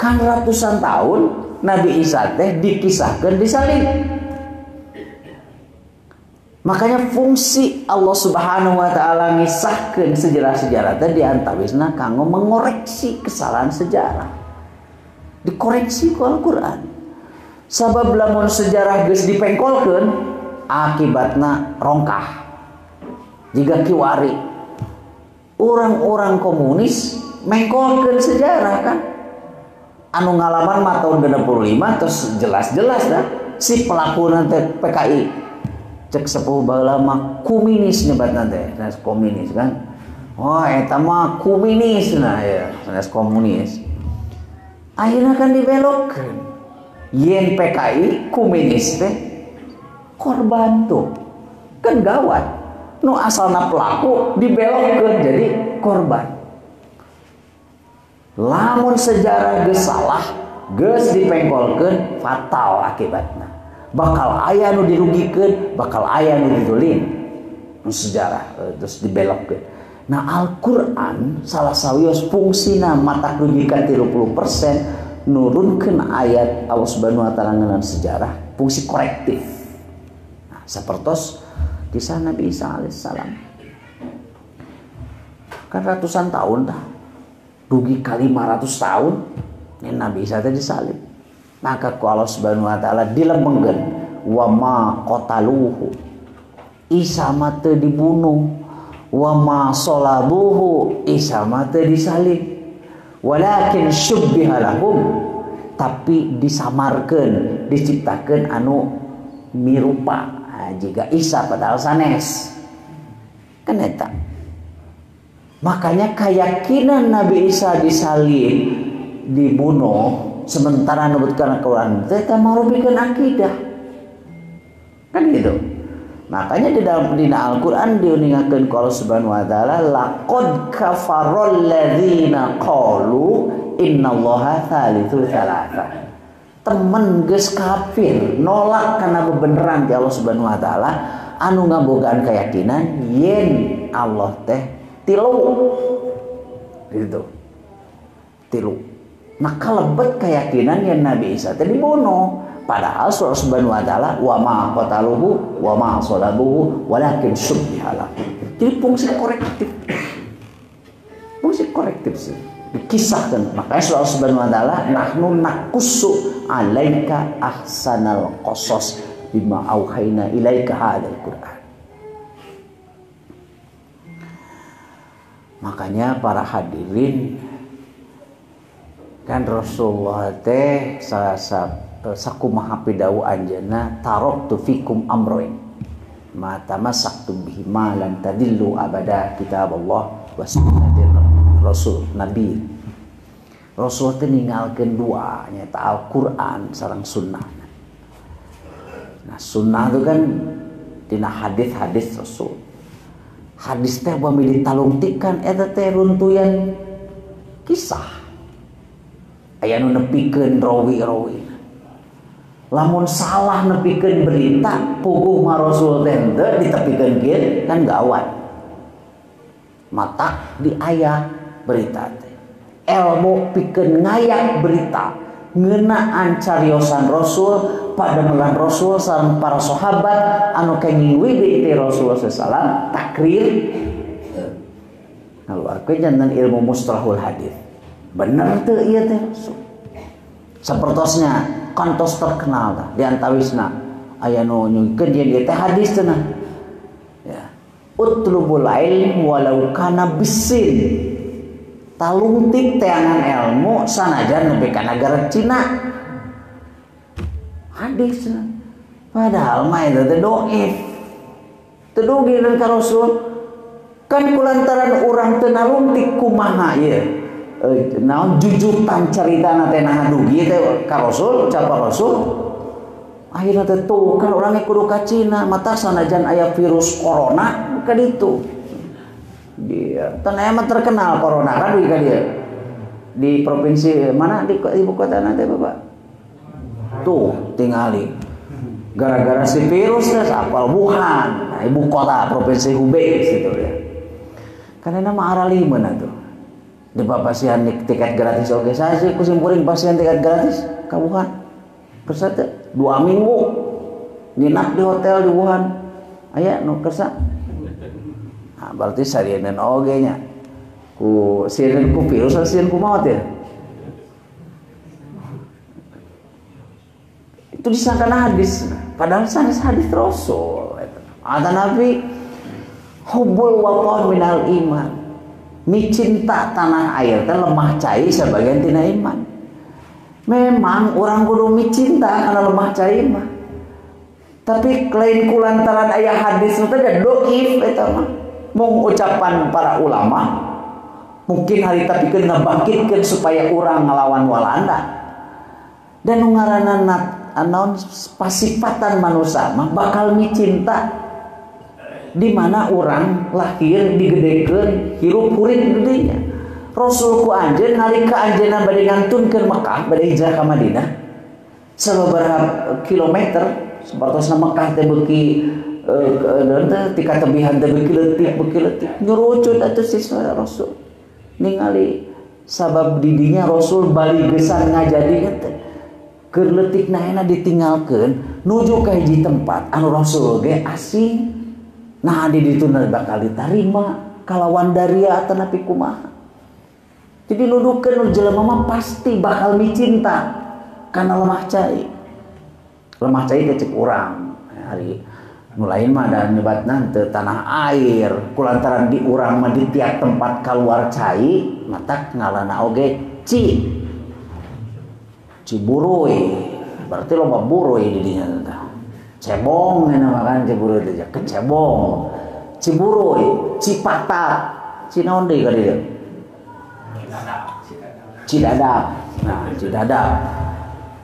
C: Kan ratusan tahun Nabi Isa teh dikisahkan disalib. Makanya fungsi Allah Subhanahu wa taala ngisahkeun sejarah-sejarah teh diantawisna kanggo mengoreksi kesalahan sejarah. Dikoreksi ku Al-Qur'an. Sabab lamun sejarah geus dipengkolkeun akibatna rongkah. Jika kiwari orang-orang komunis mengkolkeun sejarah kan anu ngalaman mah tahun 65 terus jelas-jelas dah si pelaku nanti PKI cek sepuh baheula mah komunis nyebatna teh sanes komunis kan oh eta mah komunis nah ya sanes komunis akhirnya kan dibelokkeun yen PKI komunis teh korban tuh kan gawat nu asalna pelaku dibelokkeun jadi korban. Lamun sejarah geus salah, geus dipengkolkeun fatal akibatna. Bakal aya nu dirugikeun, bakal aya nu didolin. Nu sejarah terus dibelokkeun. Nah, Al-Qur'an salah sawios fungsina mata rujukan 30% nurunkeun ayat Allah Subhanahu wa taala ngeunaan sejarah, fungsi korektif. Nah, sapertos kisah Nabi Isa alaihissalam kan ratusan tahun dah rugi kali 500 tahun ini Nabi Isa tadi disalib maka ku Allah Subhanahu wa taala dilemengkeun wa ma qataluhu Isa mah teu dibunuh wa ma salabuhu Isa mah teu disalib walakin syubbiha lahum tapi disamarkeun diciptakeun anu mirupa jika Isa padahal sanes kan eta makanya keyakinan Nabi Isa disalib dibunuh sementara nubutkeun Al-Qur'an eta marubikeun akidah kan gitu makanya di dalam Al-Qur'an diuningakeun ku Allah Subhanahu wa taala laqad kafarol ladzina qalu innallaha tsalitsu tsalatsa temen geus kafir nolak karena bebeneran di Allah Subhanahu wa taala anu ngabogaan keyakinan yen Allah teh tilu gitu tilu nah kalebet keyakinan yen Nabi Isa teh dibunuh padahal Allah Subhanahu wa taala wa ma qataluhu wa ma salabuhu walakin syubbiha lahu jadi fungsi korektif sih dikisahkan makanya Allah Subhanahu wa taala nahnu naqussu alaika ahsanal qasas bima auhayna ilaika hadzal qur'an. Makanya para hadirin kan Rasulullah teh sakumaha pidawu anjeunna taraktu fikum amroin ma tamassaktum bihima lan tadillu abada kitaballah wa sunnatir Rasul Nabi Rasul teh ninggalkeun dua nyata Al-Qur'an sareng sunnah. Nah sunnah itu kan dina hadis-hadis Rasul. Hadis teh bami ditalungtikeun eta teh runtuyan kisah. aya nu nepikeun rawi-rawi. Lamun salah nepikeun berita puguh mah Rasul teh teu ditepikeun kieu kan gawat. Mata di aya berita teh. Elmu pikeun ngayak berita ngeunaan cariosan Rasul, padamelan Rasul sareng para sahabat anu kenging widi ti Rasulullah sallallahu takrir ngaluarkeun janten ilmu mustalahul hadis. Bener teu ieu teh Rasul. Sapertosnya kantos terkenal tah di antawisna aya nu nyuikeun ieu teh hadis teh nah. Ya. Utlubul ilm walau kana bisin. Talungtik teangan ilmu sanajan nepi ka nagara Cina. Hadis padahal mah eta teh dhaif. Teu dugi ka Rasul. Kan kulantaran urang teu nalungtik kumaha ieu. Naon jujutan caritana teh nah dugi teh ka Rasul, ucap Rasul. Akhirna teh tuh kan urang kudu ka Cina, mata sanajan aya virus corona ka ditu. Dia tanah mah terkenal corona kan di dia di provinsi mana di ibu kota nanti Bapak tuh tingali gara-gara si virus apal Wuhan, nah, ibu kota provinsi Hubei situ ya karena nama araliman atuh di pasien tiket gratis oke saya sih kusimpurin pasien tiket gratis ke Wuhan kersa 2 minggu nginap di hotel di Wuhan aya nu kersa. Nah, berarti sarieun oge nya. Ku sieun ku virus sieun ku maot ya. Itu disangkana hadis. Padahal sanes hadis Rasul. Ada Nabi hubbul watan minal iman. Micinta tanah air teh lemah cai sebagian tina iman. Memang orang kudu micinta kana lemah cai mah. Tapi lain kulantaran aya hadis teh da dhaif eta mah. Mung ucapan para ulama mungkin hari tapikeun ngabangkitkeun supaya urang ngalawan Walanda dan nu ngaranna naon pasifatan manusia mah bakal micinta di mana urang lahir digedekeun hirup hurid gedenya. Rasul ku anjeun nalika anjeunna bade ngantunkeun Mekah bade hijrah ka Madinah sababaraha kilometer sapertosna Mekah teh beuki tika tebihan teh beuki leutik nyurucut atuh siswa Rasul ningali sabab didinya Rasul bali gesan ngajadi teh keur leutik naena ditinggalkeun nuju ka hiji tempat anu Rasul ge asing nah di ditu bakal ditarima kalawan daria atau napi kumaha jadi nuduhkeun jelema mah pasti bakal micinta kana lemah cai teh cek urang hari nu lain mah da nyebatna teu tanah air kulantaran di urang mah di tiap tempat kaluar cai mata ngalana oge Ciburuy berarti loba buruy di dinya teh cebong nya mah kan Ciburuy teh kecebong Ciburuy Cipatat cinaon deui ka dieu Cidadap nah Cidadap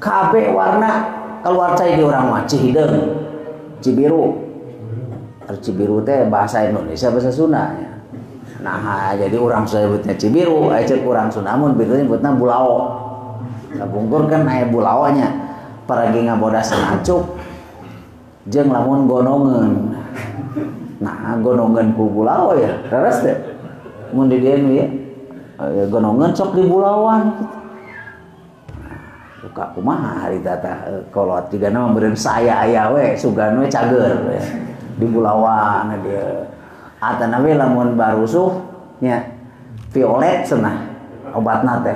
C: kabeh warna kaluar cai di urang mah Cihideung Cibiru. Cibiru teh bahasa Indonesia bahasa Sunda ya. Nah, jadi orang sebutnya Cibiru, cek urang Sunda mun bieu nyebutna Bulao. Gabungkur kan aya Bulaonya. Paragi ngabodasan acuk jeung lamun gonongeun. Nah, gonongeun ku Bulao ya, leres teh. Mun di dieu ya gonongeun sok di Bulawan. Buka kumaha hari tata kolot tigana mah beureun saya aya we sugan we cager we di Bulawan dia atana we lamun barusuh nya violet cenah obatna teh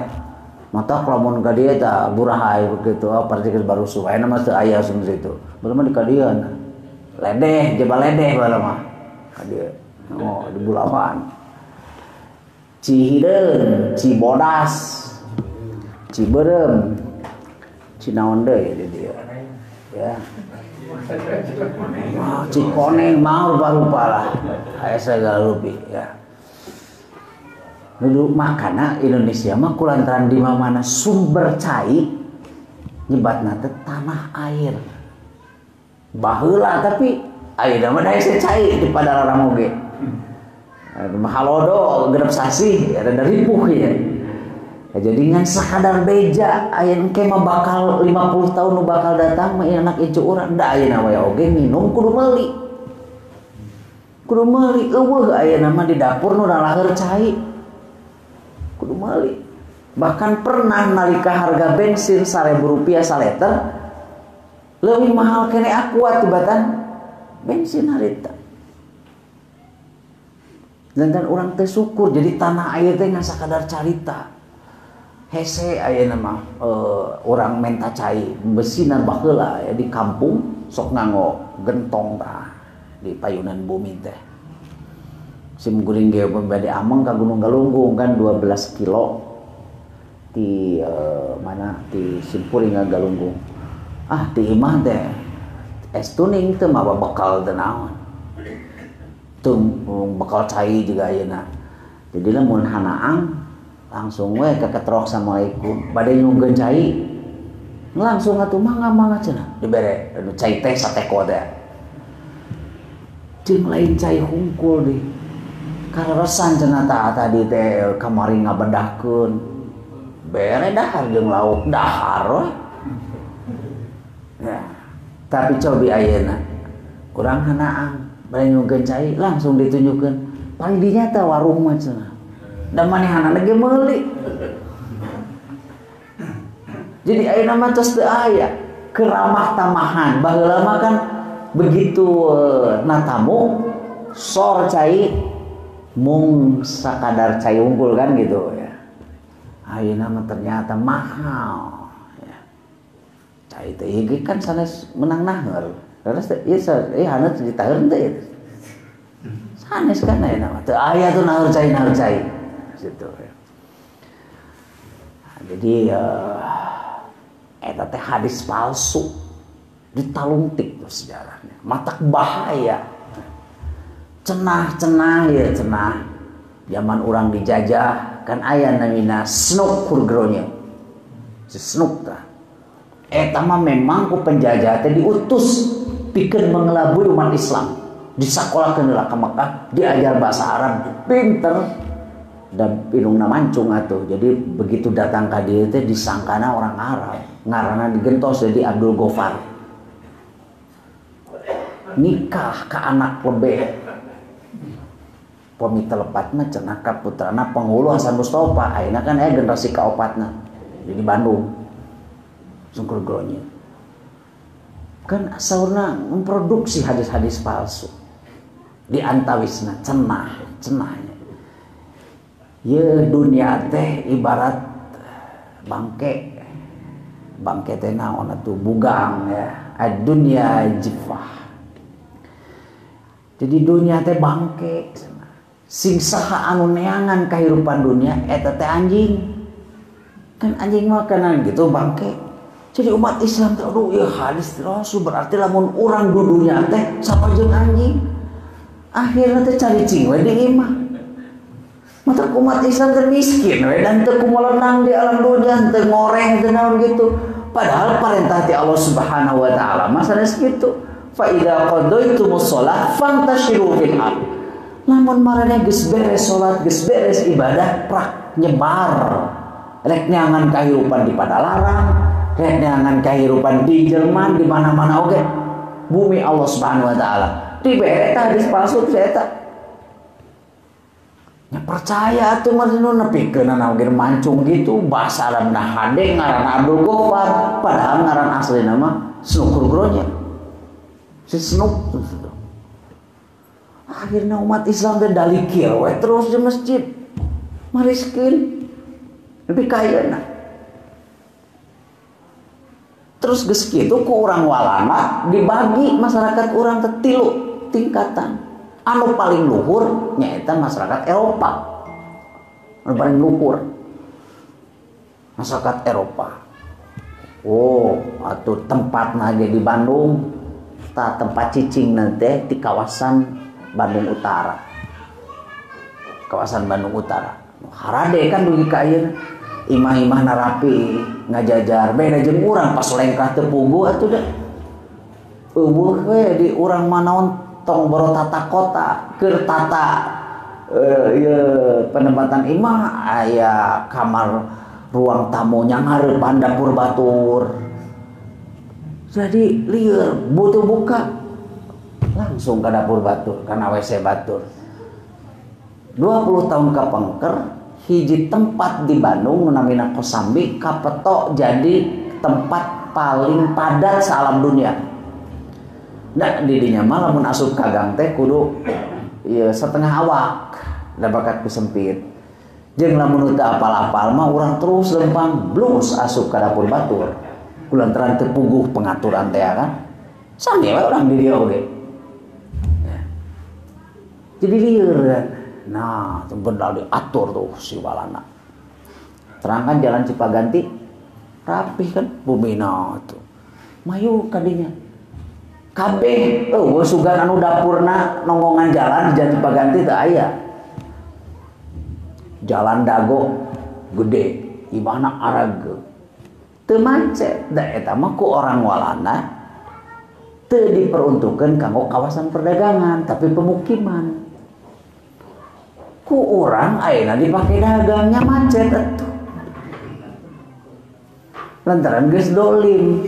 C: mata lamun ka dieu tah burahay begitu partikel barusuh aya mah teu aya sun situ belum di kadieu ledeh jebal ledeh bae mah ka dieu oh di Bulawan Cihideung Cibodas Ciberem Cinaon deui dia ya Cikoneng mah rupa-rupa lah aya sagala rupi ya nu makana Indonesia mah kulantaran di mana sumber cai nyebatna teh tanah air baheula tapi ayeuna mah da cai di Padalarang oge halodo genep sasi ada ripuh ya Ya, jadi ngan sakadar beja aya engke mah bakal 50 tahun nu bakal datang mah anak icu urang da ayeuna we oge nginum kudu meuli. Kudu meuli eueuh ayeuna mah di dapur nu laheur cai. Kudu meuli. Bahkan pernah nalika harga bensin Rp1.000 saliter leuwih mahal kene Aqua tibatan bensin harita. Dan orang teh syukur jadi tanah air teh ngan sakadar carita. Hese ayeuna mah orang menta cai besinan baheula ya di kampung sok nganggo gentong tah di payunan bumi teh. Sim guring ge bade ameng ka Gunung Galunggung kan 12 kilo di mana di Simpuring Galunggung. Ah di imah teh es tuning teu mah bekal teu naon. Teu bekal cai juga ayeuna. Jadi lamun hanaang langsung we keketrok assalamualaikum bade nyunggeun cai langsung atuh mangga cenah dibere anu cai teh sateko teh jeung lain cai hungkul di kareresan cenah tadi teh kamari ngabedahkeun bere dahar jeung lauk dahar we ya tapi cobi ayeuna urang hanaang bade nyunggeun cai langsung ditunjukkeun paling dinya teh warung mah cenah dan manehana ge meuli. Jadi ayeuna mah tos teu aya keramah tamahan. Baheula mah kan begitu natamu sor cai mung sakadar cai unggul kan gitu ya. Ayeuna mah ternyata mahal ya. Cai teh ieu kan sanes menang naheur. Terus ieu haneut ditaheun teh. Sanes kan ayeuna mah teu aya tuh naheur cai. Gitu ya. Nah, jadi eta teh hadis palsu ditalungtik tuh sejarahnya matak bahaya cenah ya cenah zaman orang dijajah kan aya namina Snook kurgronya si Snook tah eta mah memang ku penjajah teh diutus pikeun mengelabui umat Islam disakolahkeun heula ka Mekah diajar bahasa Arab pinter dan pinungna mancung atuh. Jadi begitu datang ka dieu teh disangkana orang Arab. Ngaranna digentos jadi Abdul Ghaffar. Nikah ka anak lebeh. Pami telepat mah cenah ka putrana Penghulu Hasan Mustofa. Ayeuna kan aya generasi kaopatna. Di Bandung. Sungkur gronya. Kan saurna memproduksi hadis-hadis palsu. Di antawisna cenahnya. Ye dunia teh ibarat bangke teh naon atuh bugang ya dunia jifah. Jadi dunia teh bangke sing saha anu neangan kahirupan dunia eta teh anjing kan anjing makanan gitu bangke. Jadi umat Islam teh aduh ieu hadis Rasul berarti lamun urang du dunia teh sama jeung anjing akhirna teh cari cing we di imah. Mata umat Islam termiskin dan teu kumalenang di alam dunia teu ngoreng teu naon gitu. Padahal perintah ti Allah Subhanahu wa taala mah sanes kitu. Fa idza qadaytumus shalah fantashiru fil ard. Lamun marane geus beres salat, geus beres ibadah, prak nyebar. Rek neangan kahirupan di Padalarang, rek neangan kahirupan di Jerman di mana-mana oge. Bumi Allah Subhanahu wa taala. Dibere tah hadis palsu eta. Ya percaya tuh marino nepikeun oge mancung gitu bahasa Arabna hade ngaran Abdul Ghaffar padahal ngaran aslina mah Snook kurgronya si Snook gitu. Akhirnya umat Islam teh dalikir we terus di masjid mariskeun lebih kaya nah terus geus kitu ku urang walana dibagi masyarakat urang teh 3 tingkatan. Anu paling luhur nyaeta masyarakat Eropa. Anu paling luhur masyarakat Eropa. Oh, atuh tempatna ge di Bandung, ta tempat cicing nanti di kawasan Bandung Utara. Kawasan Bandung Utara. Harade kan dugi ka ieu. Imah-imah narapi ngajajar beda jeung urang pas lengkah teu pugu atuh da. Eueuh we di urang manaon tong boro tata kota keur tata penempatan imah aya kamar ruang tamunya ngarepan dapur batur. Jadi lieur butuh buka langsung ke dapur batur karena WC batur. 20 tahun kapengker hiji tempat di Bandung namina Kosambi kapetok jadi tempat paling padat salam dunia. Nah didinya mah lamun asup kagang teh kudu ya setengah awak da bakat ku sempit. Jeung lamun teu apal-apal mah urang terus lempang blus asup ka dapur batur. Kulantaran teu puguh pengaturan teh kan. Sami we urang di dieu oge. Jadi lieur kan. Nah, benar diatur tuh si walana. Terangkan jalan Cipaganti rapih kan bumina tuh. Mayu kadinya. Kabeh sugan anu dapurna nonggongan jalan di Cipaganti teu aya. Jalan dago gede, imahna arage. Teu macet, da eta mah ku orang walana teu diperuntukkeun kanggo kawasan perdagangan tapi pemukiman. Ku orang ayeuna dipake dagangnya macet atuh. Lantaran geus dolim.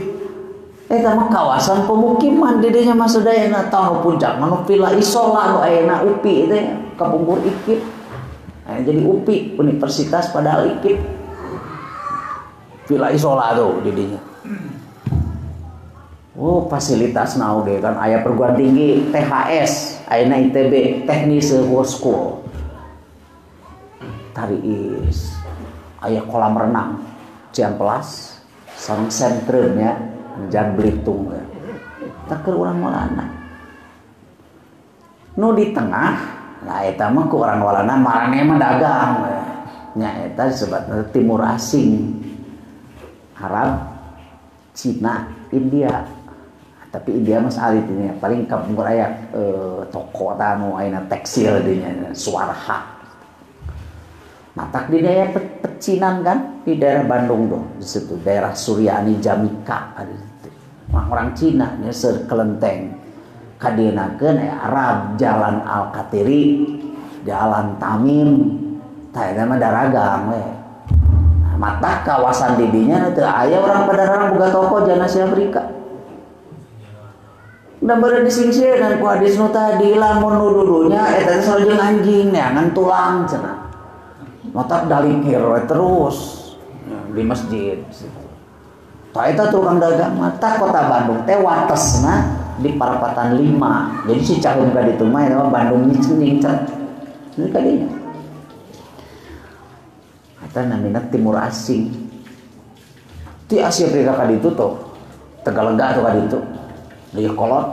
C: Eta mah kawasan pemukiman di dinya mah sadayana tahu puncak mah Villa Isola nu ayeuna UPI teh kapungkur IKIP. Jadi UPI Universitas padahal IKIP. Villa Isola tuh di dinya. Oh, fasilitas na oge kan aya perguruan tinggi THS, ayeuna ITB Technical World School. Tariis aya kolam renang Ciamplas sareng sentreum ya Jan Belitung ya. Taker urang walana nu di tengah nah eta mah ku urang walana marane mah dagang ya. Nya eta disebutna timur asing Arab Cina India tapi India mah alit ini paling kampung aya toko anu ayeuna tekstil dinya Swarha. Matak di daerah Pecinan kan di daerah Bandung tuh di situ daerah Suryani Jamika ada itu orang Cina nya kelenteng kadienakeun Arab Jalan Al-Katiri Jalan Tamim tah eta mah daragang we. Nah, matak kawasan di dinya teu aya urang padarang boga toko jana si Afrika. Da beureun disingsieunan ku hadis nu tadi lamun nu dudunya eta teh sareng anjing neangan tulang cenah. Matak dalikir terus di masjid. Tah eta tukang dagang matak kota Bandung teh watesna di Parapatan 5. Jadi si caheum ka ditu mah eta Bandung nyingcet. Ini kadinya. Eta namina timur asing. Ti Asia Afrika ka ditu tuh. Tegalega tuh ka ditu. Di kolot.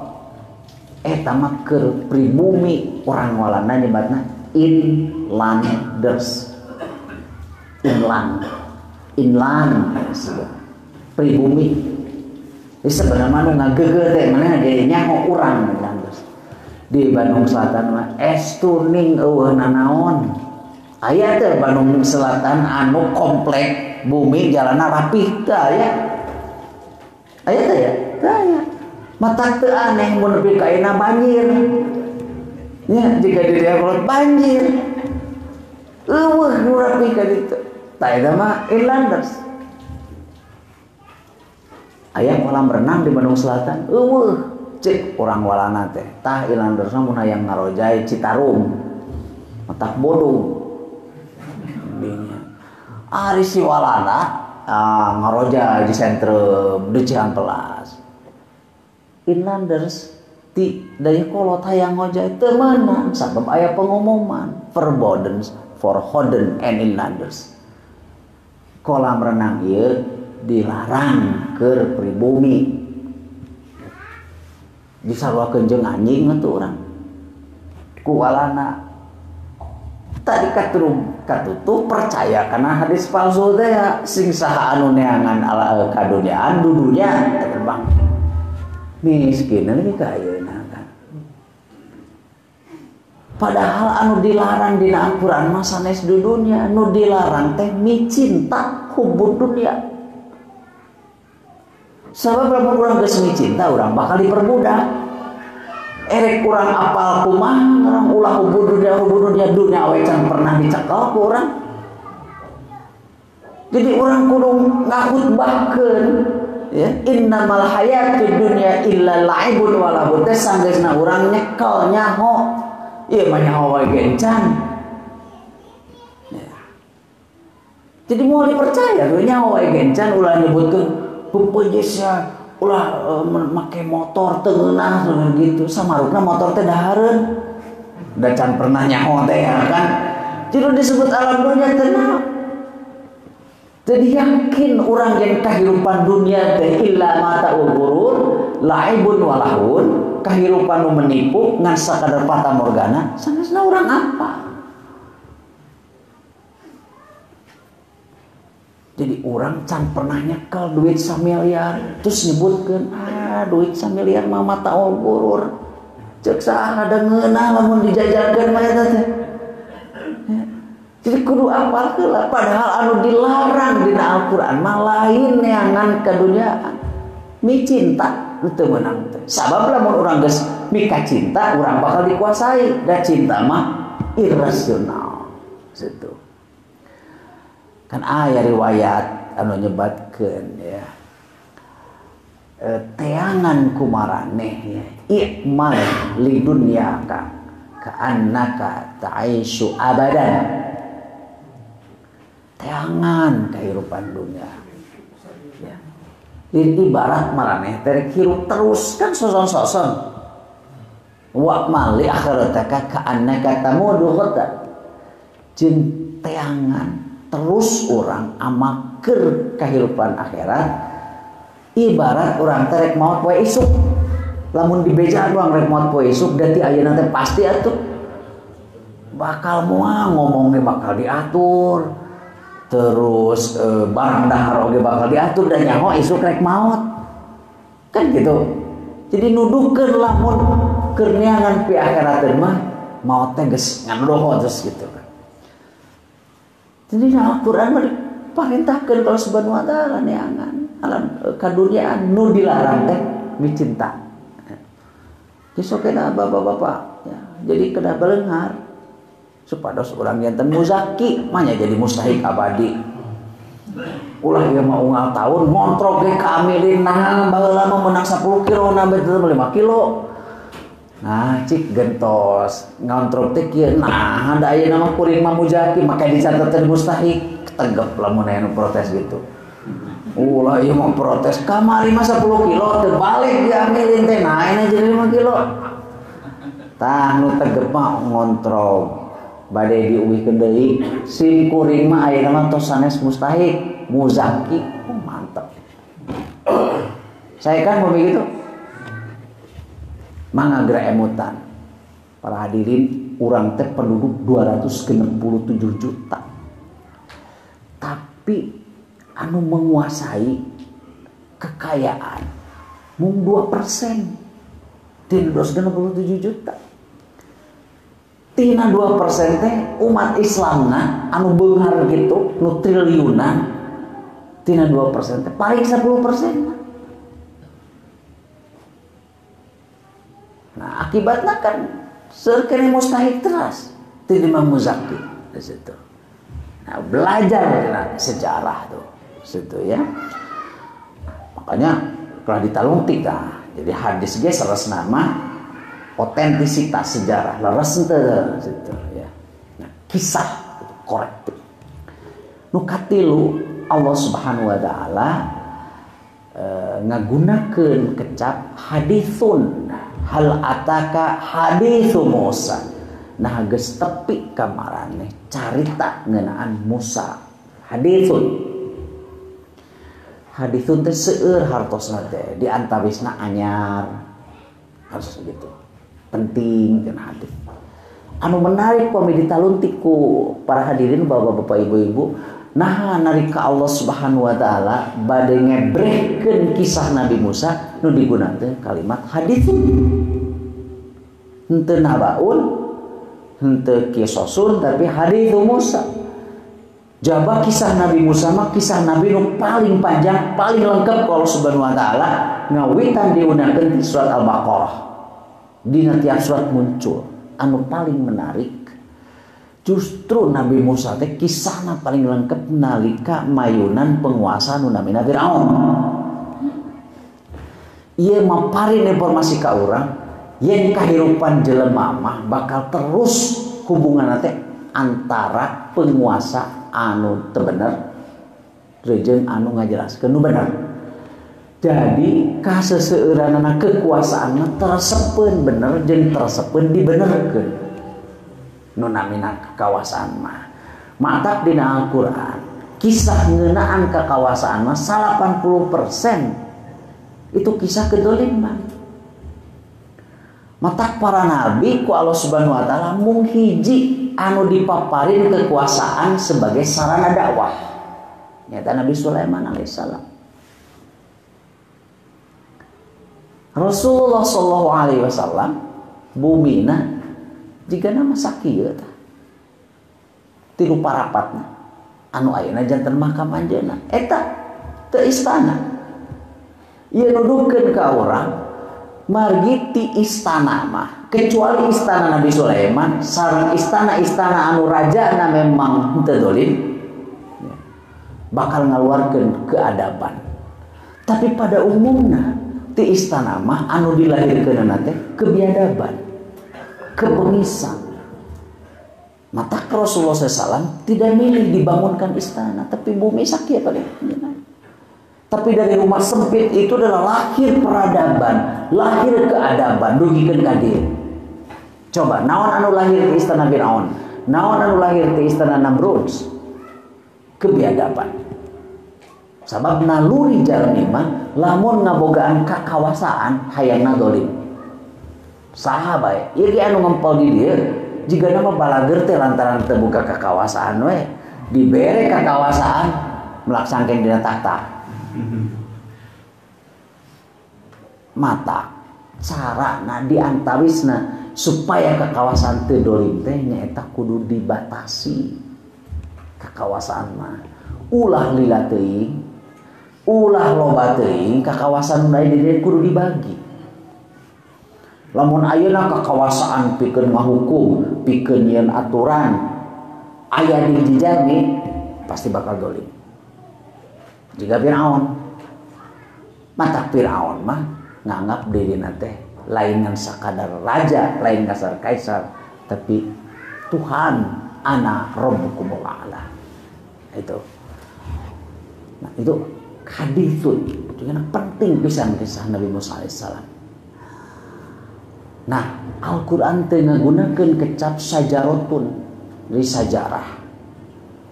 C: Eta mah keur pribumi urang walana nyebatna inlanders. Inland pribumi. Jadi sebenarnya nu ngageugeut teh mana dia nyaho urang di Bandung Selatan mah estuning eueuh nanaon. Aya teh Bandung Selatan anu komplek bumi jalanna rapih teu aya. Aya teh ya? Teu aya. Matak teu aneh mun nepi ka ayeuna banjir. Nya jika di daerah kolot banjir. Eueuh nu rapih ka ditu. Tah eta mah inlanders. Aya kolam renang di Bandung Selatan. Eueuh, cek urang walana teh. Tah inlanders mah mun hayang ngarojai Citarum. Matak Bodong. Dinya. Ari si walana ngarojai di sentrum di Cihampelas. Inlanders ti daya kolot hayang ngojai teu meunang sabab aya pengumuman forbidden for Hoden and inlanders. Kolam renang ieu dilarang keur pribumi. Disaruakeun jeung anjing atuh urang. Ku walana tadi katutup percaya karena hadis palsu teh sing saha anu neangan ala kaduniaan dudunya terbang. Miskin lagi kayeuna kan. Padahal anu dilarang dina Al-Qur'an mah sanes dudunya, anu dilarang teh micin tak hubud dunia. Sabab lamun urang geus micinta urang bakal diperbudak. Erek urang apal kumaha urang ulah hubud dunia awe can pernah dicekel ku urang. Jadi orang kudu ngahutbahkeun ya, innamal hayatud dunya illa la'ibun wa lahun. Teh sanggeusna urang nyekel nyaho. Ieu mah nyaho wae gencan. Ya. Jadi mau dipercaya nyaho wae gencan ulah nyebutkeun peupeujisna ulah make motor teu ngeunah gitu. Samarukna motor teh dahareun. Da can pernah nyaho teh ya kan. Jadi disebut alam dunia tenang. Jadi yakin orang yang kehidupan dunia teh illa mata ugurur laibun walahun, kehidupan nu menipu ngan sakadar fata morgana, sanesna orang apa? Jadi orang can pernah nyekel duit 1 miliar, terus nyebutkeun duit 1 miliar mah mata ugurur. Ceuk saha ada ngeunah lamun dijajalkeun mah eta teh. Jadi kudu apal heula, padahal anu dilarang dina Al-Qur'an mah lain neangan keduniaan. Mi cinta teu meunang teh. Sabab lamun urang geus mika cinta, urang bakal dikuasai. Da cinta mah irrasional. Situ. Kan aya riwayat anu nyebatkeun ya. Teangan kumaraneh ya. Ikmal li dunyaka ka'annaka ta'ishu abadan. Teangan kehidupan dunia ya. Ibarat maraneh terek hirup terus kan soson-soson wa mali akhirataka ka'annaka tamudu khata jeung teangan terus orang amaker kehidupan akhirat ibarat orang terek maot poe isuk lamun dibeja doang rek maot poe isuk dadi ayeuna teh pasti atuh bakal moal ngomongnya bakal diatur terus barang dahar oge bakal diatur dan nyaho isuk rek maot kan gitu. Jadi nuduhkeun lamun keur neangan pi akhirat mah maot teh geus ngadoho terus gitu kan. Jadi Al-Qur'an mah diparentahkeun kalau subhanahu wa ta'ala neangan alam kaduniaan nu dilarang teh micinta. Kisokena bapak-bapak ya, jadi kena belengar supados urang enten muzaki manya jadi mustahik abadi. Ulah ieu mah unggal taun ngontrol ge kaamilin nah baheula mah meunang 10 kilo nambah 5 kilo. Nah cik gentos ngontrol teh kieu nah da ayeuna mah kuring mah muzaki make dicatetan mustahik tegep lamun aya nu protes gitu. Ulah ieu mah protes kamari mah 10 kilo teu balik diamilin teh nah ayeuna jadi 5 kilo. Tah nu tegep mah ngontrol bade diuwihkeun deui sim kuring mah ayeuna mah tos sanes mustahik muzaki mantap. Saya kan mau begitu mangga geura emutan para hadirin urang teh penduduk 267 juta tapi anu menguasai kekayaan mung 2% di 267 juta. Tina 2% teh umat Islamna anu beunghar gitu nu triliunan tina 2% teh paling 10%. Nah akibatnya kan serkene mustahik teras ti Imam Muzaki di situ. Nah belajar nah, sejarah tuh situ ya. Makanya kalau ditalungtik nah, jadi hadis ge saresna mah otentisitas sejarah leres teu gitu ya. Nah, kisah korek. Nu katilu Allah Subhanahu wa taala ngagunakeun kecap haditsun hal ataka haditsu Musa. Nah geus tepi ka maraneh carita ngeunaan Musa. Haditsun. Haditsun teh seueur hartosna teh di antawisna anyar. Harus gitu. Penting kan hadis. Anu menarik pami ditaluntik ku para hadirin bapak-bapak ibu-ibu nah narika Allah Subhanahu wa taala bade ngebrehkeun kisah Nabi Musa nu digunakeun kalimat hadis. Henteu nabaun henteu kisosun tapi hadis Musa. Jaba kisah Nabi Musa mah kisah Nabi nu paling panjang paling lengkap kalau Subhanahu wa taala ngawitan diunakeun di surat Al-Baqarah. Dina tiap surat muncul anu paling menarik Justru Nabi Musa teh kisahna paling lengkap nalika mayunan penguasa nu namina Firaun. Ieu maparin informasi ka urang yen kahirupan jelema mah bakal terus hubungan teh antara penguasa anu teu bener jeung anu ngajelaskeun nu bener. Jadi kaseseueuranana kekuasaanna tersepeun bener jeung tersepeun dibenerkeun. Nu namina kekawasaan mah matak dina Al-Quran kisah ngeunaan kekawasaan mah 80% itu kisah kedoliman. Matak para nabi ku Allah Subhanahu wa taala mung hiji anu dipaparin kekuasaan sebagai sarana dakwah nyata Nabi Sulaiman alaihissalam. Rasulullah sallallahu alaihi wasallam bumina jika nama sakieu tah tilu parapatna anu ayeuna janten makam anjeunna eta teu istana ieu nuduhkeun ka urang margi ti istana mah kecuali istana Nabi Sulaiman sareng istana-istana anu rajana memang henteu dolim bakal ngaluarkeun keadaban. Tapi pada umumna ti istana mah anu dilahirkeunna teh kebiadaban kepengisan. Mata Rasulullah SAW tidak milih dibangunkan istana, tapi bumi sakit paling. Tapi dari rumah sempit itu adalah lahir peradaban, lahir keadaban, dugikeun ka dieu. Coba naon anu lahir di istana Firaun, naon anu lahir di istana Namrud? Kebiadaban. Sabab naluri jalmi mah lamun ngabogaan kakawasaan hayangna dolim. Saha bae ieu anu ngempel di dieu jiga nama balager teh lantaran teu buka kakawasaan we dibere kakawasaan melaksanakeun dina tahta. Mata carana diantawisna supaya kakawasaan teu dolim teh nyaeta kudu dibatasi. Kakawasaan mah ulah lila teuing ulah loba teuing kakawasaan nu aya di dieu kudu dibagi. Lamun ayeuna kekawasaan pikeun ngahukum, pikeun nyieun aturan, aya di jijami pasti bakal dolim. Jika Firaun, mata Firaun mah nganggap dirina teh lain ngan sakadar raja, lain kasar kaisar, tapi Tuhan ana rabbukumul a'la. Itu. Nah, itu hadithun, dengan penting pisan kisah Nabi Musa alaihissalam. Nah, Al-Quran teh ngagunakeun kecap sajarotun dari sejarah.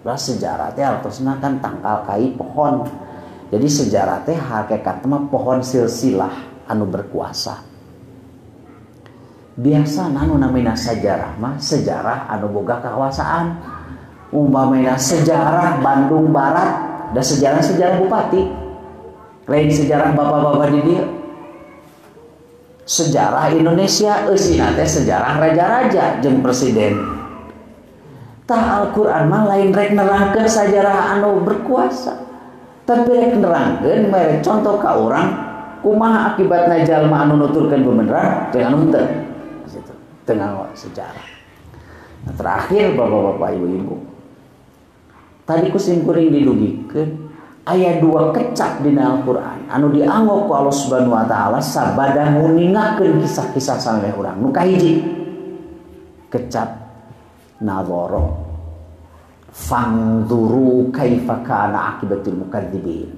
C: Lah sejarah teh artosna kan tangkal kai pohon. Jadi sejarah teh hakikat mah pohon silsilah anu berkuasa. Biasa anu namina sejarah mah sejarah anu boga kekuasaan. Umpamana sejarah Bandung Barat dan sejarah bupati. Lain sejarah bapak-bapak di dieu. Sejarah Indonesia eusina teh sejarah raja-raja jeung presiden. Tah Al-Qur'an mah lain rek nerangkeun sejarah anu berkuasa. Tapi rek nerangkeun mere contoh ka urang kumaha akibatna jalma anu nuturkeun bebeneran jeung anu henteu. Situ tengah sejarah. Nah, terakhir Bapak-bapak Ibu-ibu. Tadi kusim kuring didugikeun aya dua kecap dina Al-Qur'an anu dianggo ku Allah Subhanahu wa taala sabada nguningakeun kisah-kisah saleh urang. Nu kahiji kecap nadhara fangduru kaifa kana akibatul mukadzibin.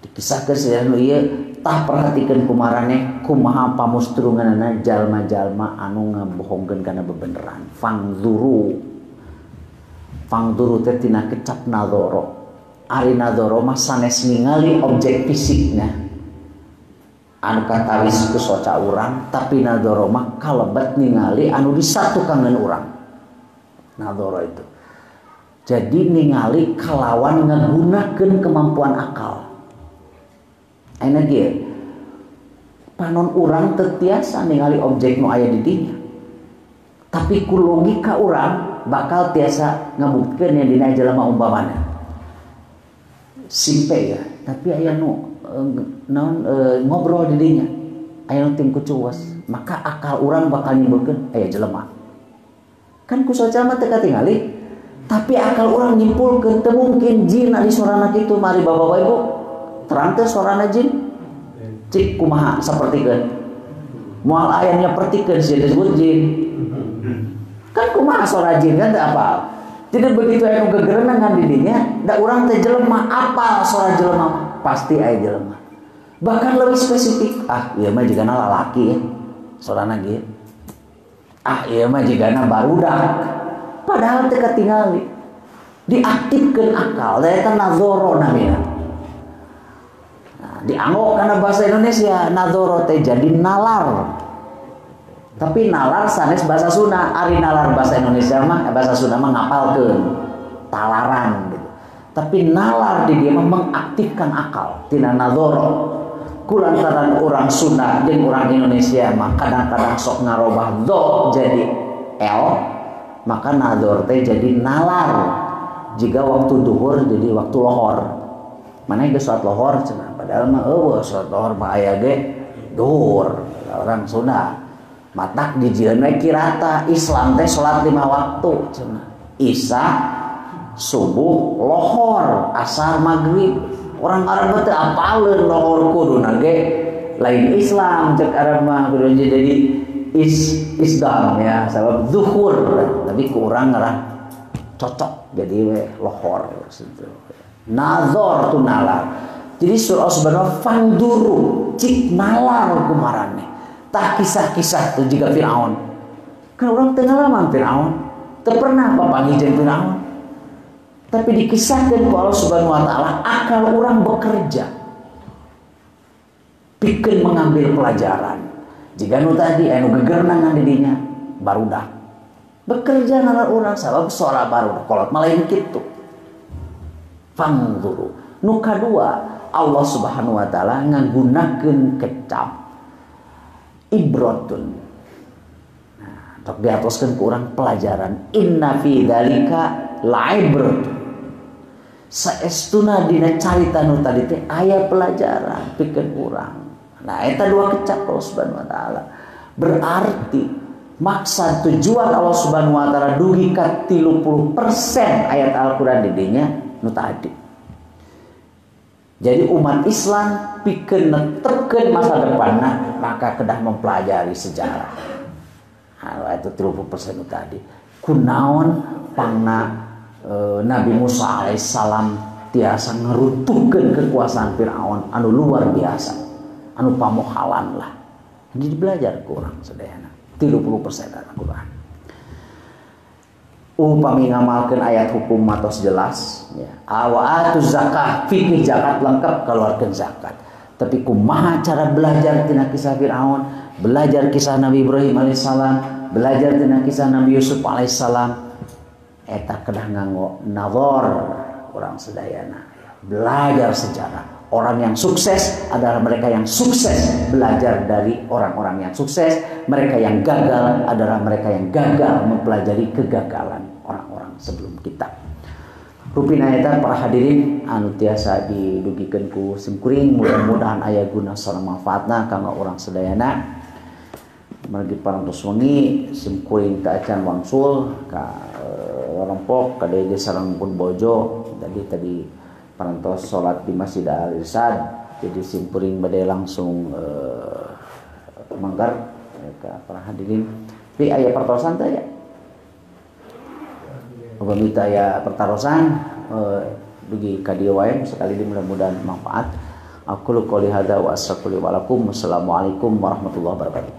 C: Dikisahkeun sajarah ieu tah perhatikeun kumarane kumaha pamustrunganna jalma-jalma anu ngabohongkeun kana bebeneran. Fangduru teh tina kecap nadhara. Ari nadhara mah sanes ningali objek fisiknya anu katawis ku soca urang, tapi nadhara mah kalebet ningali anu disatukangan urang. Nadhara itu jadi ningali kalawan ngagunakeun kemampuan akal. Ayeuna ge panon urang teu tiasa ningali objek nu aya di dinya, tapi ku logika urang bakal tiasa ngabukkeun yang dina jelema umpamana simpe ya, tapi aya nu ngobrol di dinya, aya nu tim kucuwas, maka akal urang bakal nyimpulkeun aya jelema. Kan ku soca mah teka tingali. Tapi akal orang nyimpulkeun teu mungkin jin ari sorana kitu. Mari Bapak Ibu terang teh sorana jin. Cik kumaha sapertikeun. Moal aya nyapertikeun sia disebut jin. Kan kumaha sora jin kan teu apal. Tidak begitu anu gegerenangan di dinya, da urang teh jelema apal sora jelema pasti aya jelema. Bahkan lebih spesifik, ieu mah jigana lalaki ya. Sorana gitu. Ieu mah jigana barudak. Padahal teu katingali. Diaktifkeun akal, eta nazoro namina. Nah, dianggo kana bahasa Indonesia, nazoro teh jadi nalar. Tapi nalar sanes bahasa Sunda, ari nalar bahasa Indonesia mah bahasa Sunda mah ngapalkeun, talaran gitu. Tapi nalar di dia mah mengaktifkan akal, tina nazoro. Kulantaran orang Sunda jeung orang Indonesia mah kadang-kadang sok ngarobah do jadi l, maka nazor teh jadi nalar. Jika waktu duhur jadi waktu lohor. Mana geus salat lohor cenah, padahal mah eueuh salat lohor mah aya ge duhur. Orang Sunda matak dijieun we kirata Islam teh salat 5 waktu cenah. Isya, subuh, lohor, asar, maghrib. Orang Arab teh apaleun lohor kuduna ge lain Islam cek Arab mah kudu jadi isdam ya sabab zuhur tapi kurang ngarah cocok jadi we lohor gitu. Nazar tu nalar. Jadi surah subhanahu fanduru cik nalar kumarane. Tah kisah-kisah tu juga Firaun. Kan orang teu ngalaman Firaun. Teu pernah papanggih jeung Firaun. Tapi dikisahkan ku Allah Subhanahu wa taala akal orang bekerja. Pikeun mengambil pelajaran. Jika nu tadi anu gegerenangan di dinya barudak. Bekerja nalar urang sabab sora barudak kolot mah lain kitu. Fangzuru. Nu kadua Allah Subhanahu wa taala ngagunakeun kecap ibratun. Nah, tok diatoskeun ku urang pelajaran. Inna fi dzalika la'ibratun. Saestuna dina carita nu tadi teh aya pelajaran pikeun urang. Nah, eta dua kecap Allah Subhanahu wa taala. Berarti maksud tujuan Allah Subhanahu wa taala dugi ka 30% ayat Al-Qur'an di dinya nu tadi. Jadi umat Islam pikeun netepkeun masa depanna maka kedah mempelajari sejarah. Nah, itu 30% nu tadi. Kunaon pangna Nabi Musa alaihissalam tiasa ngeruntuhkeun kekuasaan Firaun anu luar biasa, anu pamohalan lah. Jadi belajar kurang sadayana 30% Al-Qur'an. Upami ngamalkeun ayat hukum matos jelas ya. Awatuz zakah, fikih zakat lengkap keluarkeun zakat. Tapi kumaha cara belajar tina kisah Firaun, belajar kisah Nabi Ibrahim alaihissalam, belajar tina kisah Nabi Yusuf alaihissalam. Eta kedah nganggo nazar orang sedayana. Belajar sejarah. Orang yang sukses adalah mereka yang sukses belajar dari orang-orang yang sukses. Mereka yang gagal adalah mereka yang gagal mempelajari kegagalan orang-orang sebelum kita. Rupina eta para hadirin anu tiasa didugikeun ku simkuring, mudah-mudahan aya guna sareng manfaatna kanggo urang sedayana. Margi parantos wengi simkuring teu acan wangsul ka Rompok kadege sareng pun bojo tadi parantos salat di Masjid Al-Irsyad jadi simpuring bade langsung manggar ka para hadirin pi aya pertosan teh ya upami teh aya pertarosan dugi ka dieu wae sekali mudah-mudahan manfaat. Aku qouli hadza wa astaghfiru wa lakum. Wassalamualaikum warahmatullahi wabarakatuh.